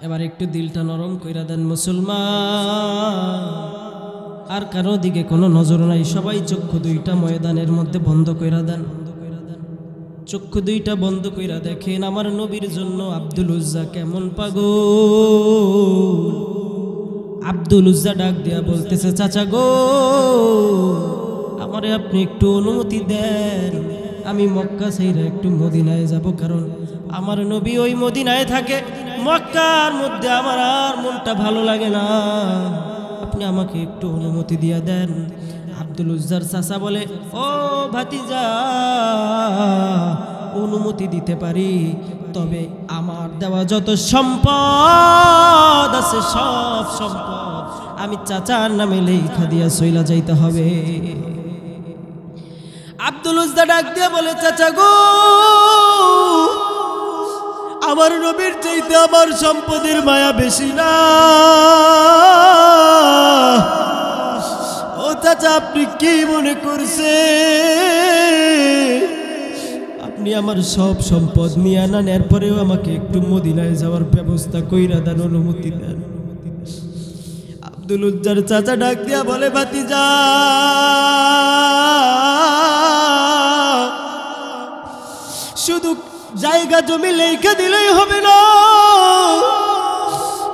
এবার একটু দিলটা নরম কইরা দেন মুসলমান। আর কারো দিকে কোনো নজর নাই, সবাই চক্ষু দুইটা ময়দানের মধ্যে বন্ধ কইরা দেন। চক্ষু দুইটা বন্ধ কইরা দেখেন আমার নবীর জন্য আব্দুল উজ্জা কেমন পাগল। আব্দুল উজ্জা ডাক দিয়া বলতেছে, চাচা গো, আমারে আপনি একটু অনুমতি দেন, আমি মক্কা ছাইরা একটু মদিনায় যাব, কারণ আমার নবী ওই মদিনায় থাকে। মক্কার মধ্যে আমার আর মনটা ভালো লাগে না, আপনি আমাকে একটু অনুমতি দিয়া দেন। আব্দুল উজ্জার চাচা বলে, ও ভাতিজা, অনুমতি দিতে পারি, তবে আমার দেওয়া যত সম্পদ আছে সব সম্পদ আমি চাচার নামে লেখা দিয়া চইলা যাইতে হবে। আব্দুল উজ্জা ডাক দিয়ে বলে, চাচা গো, আমার নবীর চাইতে আমার সম্পদের মায়া বেশি না। ও চাচা, আপনি কি মনে করছে আপনি আমার সব সম্পদ নিয়ে আনান, এরপরেও আমাকে একটু মদিনায় যাওয়ার ব্যবস্থা কইরা দেন, অনুমতি দেন। আব্দুল উজ্জার চাচা ডাক দিয়া বলে, ভাতিজা, শুধু জায়গা জমি লেখা দিলেই হবে না,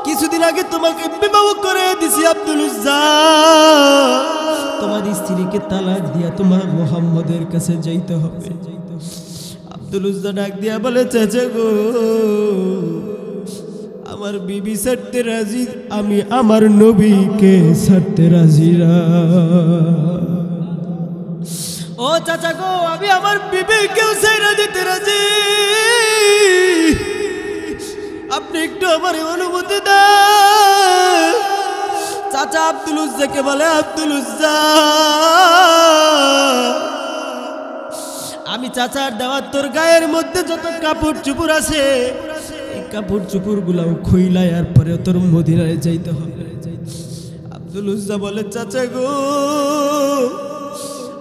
কিছুদিন আগে তোমাকে বিবাহ করে দিছি আব্দুল উজ্জা, তোমার স্ত্রীকে তালাক দিয়া তোমার মুহাম্মদের কাছে যাইতে হবে। আব্দুল উজ্জা ডাক দিয়া বলে, চাচা গো, আমার বিবি ছাড়তে রাজি, আমি আমার নবীকে ছাড়তে রাজি না। ও চাচা গো, আমি আমার বিবিকেও ছেড়ে দিতে রাজি, আপনি একটু আমার অনুমতি দেন। চাচা আব্দুল উজ্জাকে বলে, আব্দুল উজ্জা, আমি চাচার দেওয়ার তোর গায়ের মধ্যে যত কাপড় চুপড় আছে, এই কাপড় চুপড় গুলাও খুইলাই আর পরে তোর মদিনায় যাইতে হবে। আব্দুল উজ্জা বলে, চাচা গো,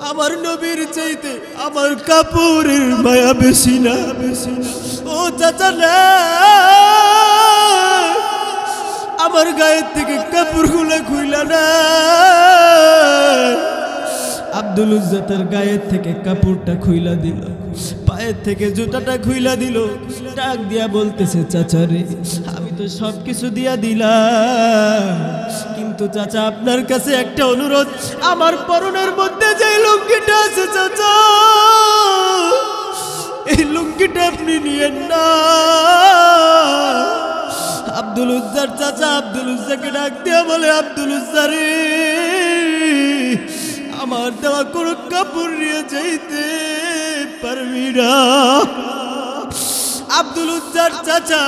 আমার নবীর চাইতে আমার কাপড়ের মায়া বেশি না, বেশি না। ও চাচা না, আমার গায়ের থেকে কাপড় গুলা খুইলা না। আব্দুল উজ্জা তার গায়ের থেকে কাপড়টা খুইলা দিল, পায়ের থেকে জুতাটা খুইলা দিল, ডাক দিয়া বলতেছে, চাচা রে, আমি তো সব কিছু দিয়া দিলাম, কিন্তু চাচা আপনার কাছে একটা অনুরোধ, আমার পরনের মধ্যে যে লুঙ্গিটা আছে চাচা, এই লুঙ্গিটা আপনি নিয়েন না। আব্দুল উজ্জার চাচা আব্দুল উজ্জাকে ডাক দিয়া বলে, আব্দুল উজ্জা রে, আমার দেওয়া কোনো কাপড় নিয়ে যাইতে পারবি না। আব্দুল উজ্জার চাচা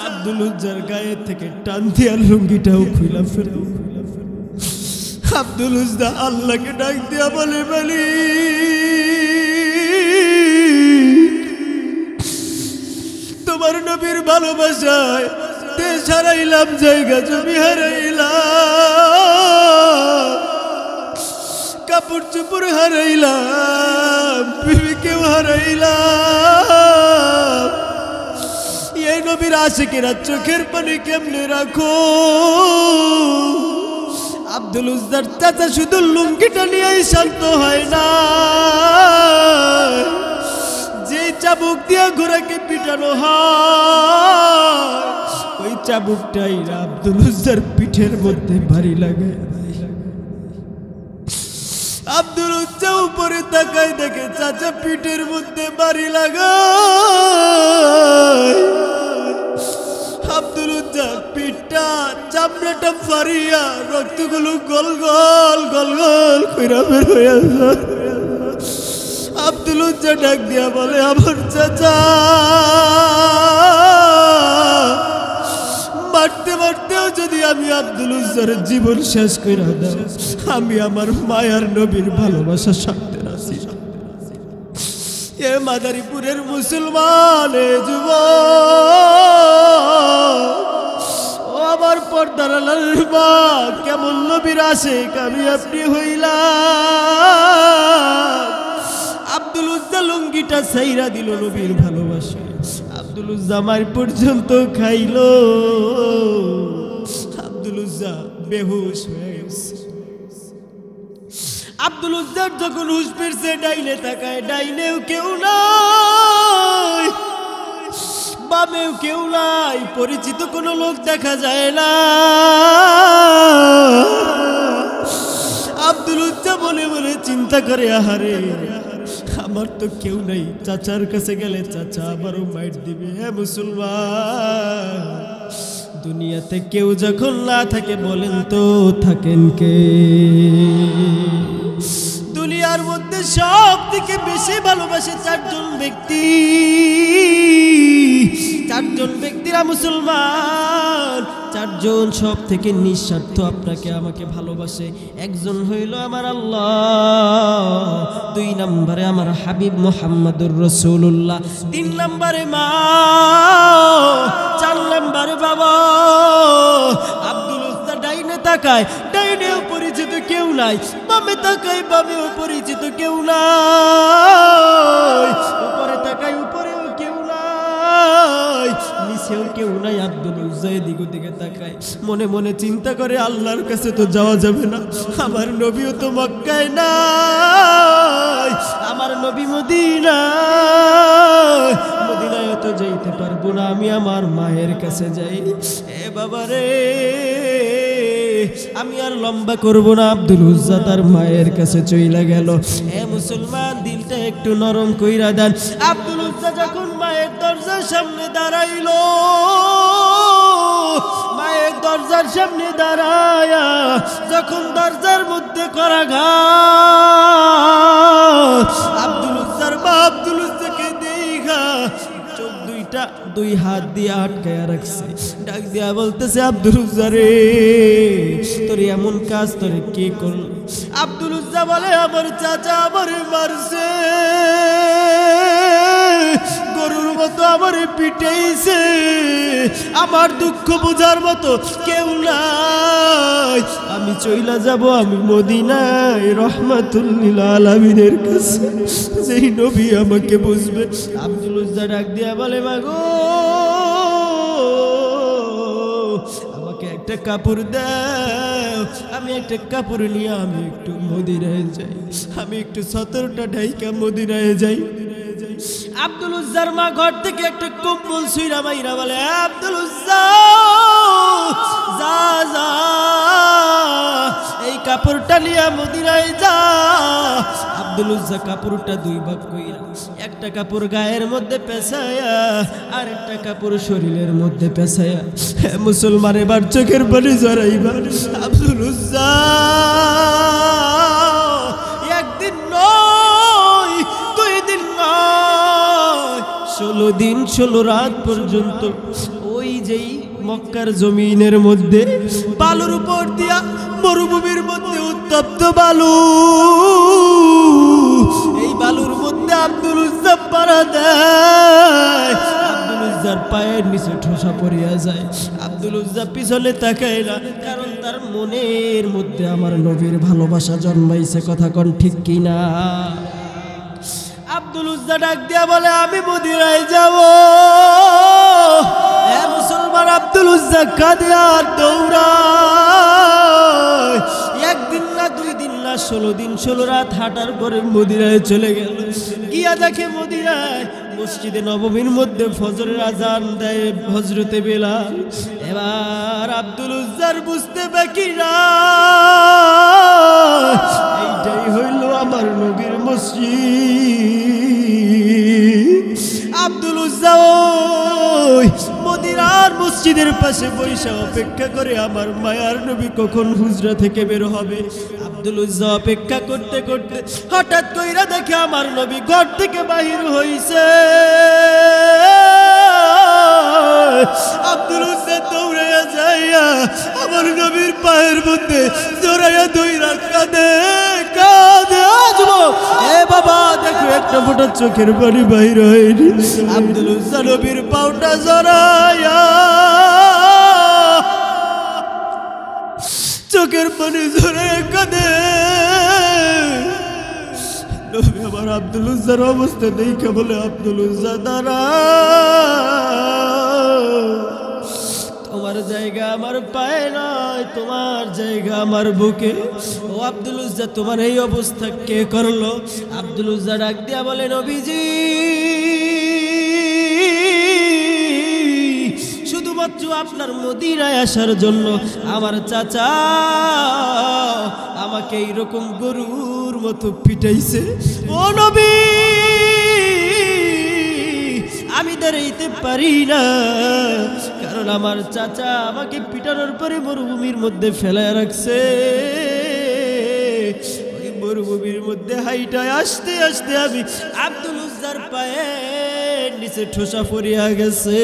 আব্দুল উজ্জার গায়ে থেকে টান দিয়া লুঙ্গিটাও খুইলা ফেলে। আব্দুল উজ্জা আল্লাহকে ডাক দিয়া বলে, তোমার নবীর ভালোবাসায় দেশ হারাইলাম, জায়গা জমি হারাইলাম, কাপড় চোপড় হারাইলাম, বিবিকেও হারাইলাম। এই নবীর আশিকেরা চোখের পানি কেমনে রাখো? আব্দুল উজ্জার চাচা শুধু লুঙ্গিটা নিয়েই শান্ত হয় না, যে চাবুক দিয়া ঘোড়াকে পিটানো হয় ওই চাবুকটাই আব্দুল উজ্জার পিঠের মধ্যে ভারী লাগে। আব্দুল উজ্জা উপরে তাকায়, দেখে চাচা পিঠের মধ্যে ভারী লাগায়। আব্দুল উজ্জার পিঠটা চামড়াটা ফারিয়া রক্তগুলো গল গল গল গল কইরা বের হয়ে যায়। আব্দুল উজ্জা ডাক দিয়া বলে, আমার চাচা মারতে মারতেও যদি আমি আব্দুল উজ্জার জীবন শেষ কইরা দাও, আমি আমার মায়ার নবীর ভালোবাসা সাথে রাখি। এ মাদারীপুরের মুসলমান যুবক, ও আমার পর্দার আড়ালের মা, কেমন নবীর আশিক আমি আপনি হইলাম। আব্দুল উজ্জা লুঙ্গিটা ছাইরা দিল নবীর ভালোবাসা। আব্দুল উজ্জা মার পর্যন্ত খাইলো। আব্দুল উজ্জা বেহুশ হয়ে গেছে। আব্দুল উজ্জার যখন হুশ ফিরছে, ডাইনে তাকায়, ডাইনেও কেউ নাই, বামেও কেউ নাই, পরিচিত কোনো লোক দেখা যায় না। আব্দুল উজ্জা মনে মনে চিন্তা করে, আহারে আমার তো কেউ নাই, চাচার কাছে গেলে চাচা আবারও মাইট দিবে। হ্যাঁ মুসলমান, দুনিয়াতে কেউ যখন না থাকে বলেন তো থাকেন কে? দুনিয়ার মধ্যে সব থেকে বেশি ভালোবাসে চারজন ব্যক্তি। চারজন ব্যক্তিরা মুসলমান, চারজন সব থেকে নিঃস্বার্থ আপনাকে আমাকে ভালোবাসে। একজন হইল আমার আল্লাহ, দুই নম্বরে আমার হাবিব মুহাম্মদুর রাসূলুল্লাহ, তিন নম্বরে মা, চার নম্বরে বাবা। আব্দুল উজ্জা ডাইনে তাকায়, ডাইনেও পরিচিত কেউ নাই, বামে তাকায়, বামেও পরিচিত কেউ নাই, উপরে তাকায়, উপরেও কেউ নাই, নিচেও কেউ নাই। আব্দুল উজ্জা এদিক ওদিকে তাকায়, মনে মনে চিন্তা করে, আল্লাহর কাছে তো যাওয়া যাবে না, আমার নবীও তো মক্কায় নাই, আমার নবী মদিনায়, মদিনায় তো যাইতে পারবো না, আমি আমার মায়ের কাছে যাই। এ বাবা রে, আমি আর লম্বা করব না। আব্দুল উজ্জা তার মায়ের কাছে চইলা গেল। এ মুসলমান, দিলটা একটু নরম কইরা দেন। আব্দুল উজ্জা যখন মায়ের দরজার সামনে দাঁড়াইলো, মায়ের দরজার সামনে দাঁড়ায়া যখন দরজার মধ্যে করাঘাত, আব্দুল উজ্জার মা আব্দুল উজ্জাকে দেখা চোখ দুইটা দুই হাত দিয়ে আটকায়া রাখছে। ডাক দিয়া বলতেছে, আব্দুল উজ্জা রে, তোর এমন কাজ তোরে কে করল? আব্দুল উজ্জা বলে, আমার চাচা আমারে মারছে, গরুর মতো আমারে পিটাইছে, আমার দুঃখ বোঝার মতো কেউ নাই, আমি চইলা যাব, আমি মদিনায় রহমাতুল লিল আলামিনের কাছে, যেই নবী আমাকে বুঝবে। আব্দুল উজ্জা ডাক দিয়া বলে, মাগো আমাকে একটা কাপড় দাও, আমি একটা কাপড় নিয়ে আমি একটু মদিনায় যাই, আমি একটু সতরটা ঢাইকা মদিনায় যাই। আব্দুল উজ্জার মা ঘর থেকে একটা কম্বল ছুঁইরা মাইরা বলে, আব্দুল উজ্জা যা যা, এই কাপড়টা নিয়ে মদিনায় যা। আব্দুল উজ্জা কাপড়টা দুই ভাগ কইরা, একটা কাপড় গায়ের মধ্যে পেঁচায়া, আর একটা কাপড় শরীরের মধ্যে পেঁচায়া, মুসলমান এবার চোখের পানি জড়াইবা। আব্দুল উজ্জা 16 দিন 16 রাত পর্যন্ত ওই যেই মক্কার জমিনের মধ্যে বালুর উপর দিয়া মরুভূমির মধ্যে উত্তপ্ত বালু, এই বালুর মধ্যে আব্দুল উজ্জা পাড়া দেয়। আব্দুল উজ্জার পায়ের নিচে ঠোসা পড়িয়া যায়। আব্দুল উজ্জা পিছনে তাকায় না, কারণ তার মনের মধ্যে আমার নবীর ভালোবাসা জন্মাইছে। কথা কোন ঠিক কিনা? আব্দুল উজ্জা ডাক দিয়া বলে, আমি মদিনায় যাব। এ মুসলমান, আব্দুল উজ্জা কাঁদে আর দৌড়ায়। একদিন না, 2 দিন না, 16 দিন 16 রাত হাঁটার পরে মদিনায় চলে গেল। গিয়া দেখে মদিনায় মসজিদে নববীর মধ্যে ফজরের আজান দেয় হযরতে বেলাল। এবার আব্দুল উজ্জার বুঝতে বাকি না, এইটাই হইল আমার নবীর মসজিদ। আব্দুল উজ্জা ওই মদিনার মসজিদের পাশে বসে অপেক্ষা করে আমার মায়ার নবী কখন হুজরা থেকে বের হবে। আব্দুল উজ্জা অপেক্ষা করতে করতে হঠাৎ কইরা দেখে আমার নবী ঘর থেকে বাহির হইছে। আব্দুল উজ্জা দৌড়াইয়া যাইয়া আমার নবীর পায়ের মধ্যে জড়াইয়া ধইরা কাঁদে কাঁদে। যুবক, এ বাবা দেখো, একটা ফোঁটা চোখের পানি বাহির হয়নি। আব্দুল উজ্জা নবীর পাউটা জড়াইয়া চোখের পানি জড়াইয়া কাঁদে। নবী আমার আব্দুল উজ্জার অবস্থা দেখে বলে, আব্দুল উজ্জা দাঁড়া, তোমার জায়গা আমার পায়ে নয়, তোমার জায়গা আমার বুকে। ও আব্দুল উজ্জা, তোমার এই অবস্থা কে করলো? আব্দুল উজ্জা ডাক দিয়া বলে, নবীজি, শুধুমাত্র আপনার মদিনায় আসার জন্য আমার চাচা আমাকে এইরকম গরুর মতো পিটাইছে। ও নবী, আমি দাঁড়াইতে পারি না, কারণ আমার চাচা আমাকে পিটানোর পরে মরুভূমির মধ্যে ফেলায় রাখছে। ওই মরুভূমির মধ্যে হাইটায় আসতে আসতে আমি আব্দুল উজ্জার পায়ের নিচে ঠোসা পড়িয়া গেছে।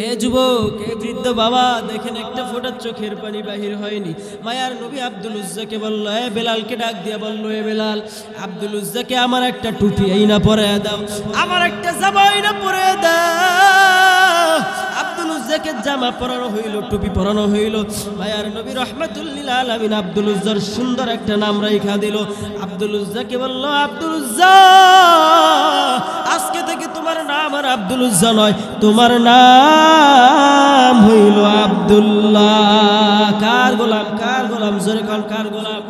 এ যুবক, এ বৃদ্ধ বাবা, দেখেন একটা ফোঁটা চোখের পানি বাহির হয়নি। মায়ার নবী আব্দুল উজ্জাকে বলল, এ বেলালকে ডাক দিয়া বলল, এ বেলাল, আব্দুল উজ্জাকে আমার একটা টুপি আইনা পরাইয়া দাও, আমার একটা জামা আইনা পরাইয়া দাও। আব্দুল উজ্জাকে জামা পরানো হইল, টুপি পরানো হইল। মায়ার নবী রাহমাতুল লিল আলামিন আব্দুল উজ্জার সুন্দর একটা নাম রাইখা দিল। আব্দুল উজ্জাকে বলল, আব্দুল উজ্জা, আজকে থেকে তোমার নাম আর আব্দুল উজ্জা নয়, তোমার নাম হইল আব্দুল্লাহ। কার গোলাম? কার গোলাম? জোরে কোন, কার গোলাম?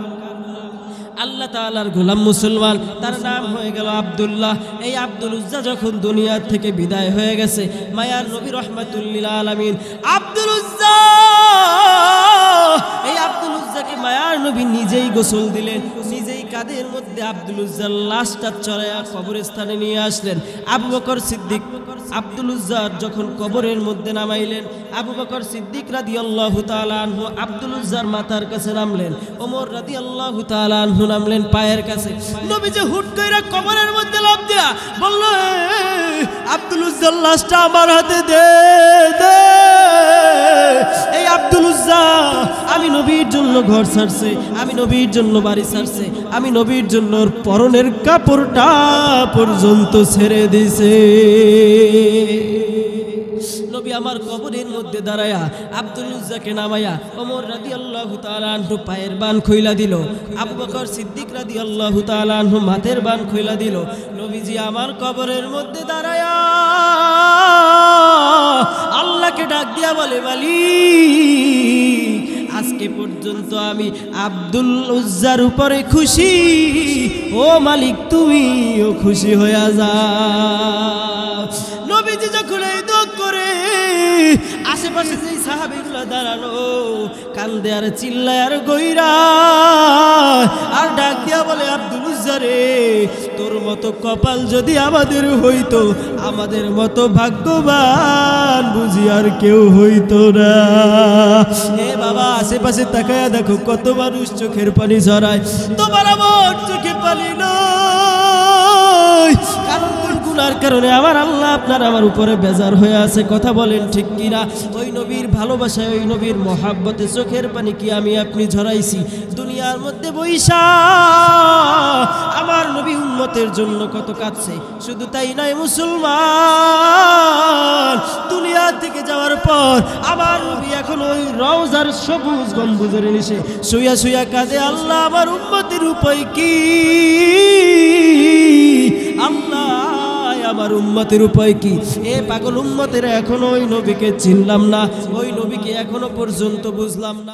আল্লাহ তাআলার গোলাম মুসলমান, তার নাম হয়ে গেল আব্দুল্লাহ। এই আব্দুল উজ্জা যখন দুনিয়া থেকে বিদায় হয়ে গেছে, মায়ার নবী রাহমাতুল লিল আলামিন আব্দুল উজ্জা, এই আব্দুল উজ্জাকে মায়ার নবী নিজেই গোসল দিলেন, নিজেই কাঁধের মধ্যে আব্দুল উজ্জার লাশটা চড়াইয়া কবরস্থানে নিয়ে আসলেন। আবু বকর সিদ্দিক আব্দুল উজ্জার যখন কবরের মধ্যে নামাইলেন, আবু বকর সিদ্দিক রাদিয়াল্লাহু তাআলা আনহু আব্দুল উজ্জার মাথার কাছে নামলেন, ওমর রাদিয়াল্লাহু তাআলা আনহু নামলেন পায়ের কাছে। নবী যে হুট কইরা কবরের মধ্যে লাফ দিয়া বলল, আব্দুল উজ্জার লাশটা আমার হাতে দে দে। এই আব্দুল উজ্জা আমি নবীর জন্য ঘর ছাড়ছে, আমি নবীর জন্য বাড়ি ছাড়ছে, আমি নবীর জন্য ওর পরনের কাপড়টা পর্যন্ত ছেড়ে দিছে। নবী আমার কবরের মধ্যে দাঁড়ায়া আব্দুল উজ্জাকে নামাইয়া ওমর রাদিয়াল্লাহু তাআলা আনহু পায়ের বান খইলা দিল, আবু বকর সিদ্দিক রাদিয়াল্লাহু তাআলা আনহু মাথের বান খইলা দিল। নবীজি আমার কবরের মধ্যে দাঁড়ায়া আল্লাহকে ডাক দিয়া বলে, মালিক, আজকে পর্যন্ত আমি আব্দুল উজ্জার উপরে খুশি, ও মালিক তুমিও খুশি হইয়া যাও। নবীজি যখন এই দোয়া করে, আশেপাশে যেই সাহাবীগুলো দাঁড়ানো কান্দে আর চিল্লায় আর গইরা আর ডাক দিয়া বলে, আব্দুল উজ্জা রে, তোর মতো কপাল যদি আমাদের হইতো, আমাদের মতো ভাগ্যবান বুঝি আর কেউ হইতো না। এ বাবা, আশেপাশে তাকায়া দেখো কত মানুষ চোখের পানি ঝরায়, তোমার আমার চোখে পানি নয়। নয়, কারণ কোন গুনার কারণে আমার আল্লাহ আপনার আমার উপরে বেজার হয়ে আছে। কথা বলেন ঠিক কিনা? ওই নবীর ভালোবাসায়, ওই নবীর মহাব্বতে চোখের পানি কি আমি আপনি ঝরাইছি দুনিয়ার মধ্যে বৈশা। আমার নবী উম্মতের জন্য কত কাঁদছে। শুধু তাই নয় মুসলমান, দুনিয়া থেকে যাওয়ার পর আমার নবী এখন ওই রওজার সবুজ গম্বুজের নিচে শুয়া শুয়া কাঁদে, আল্লাহ আমার উম্মতের উপায় কি, আল্লাহ আমার উম্মতের উপায় কি। এ পাগল উম্মতেরা এখনো ওই নবীকে চিনলাম না, ওই নবীকে এখনো পর্যন্ত বুঝলাম না।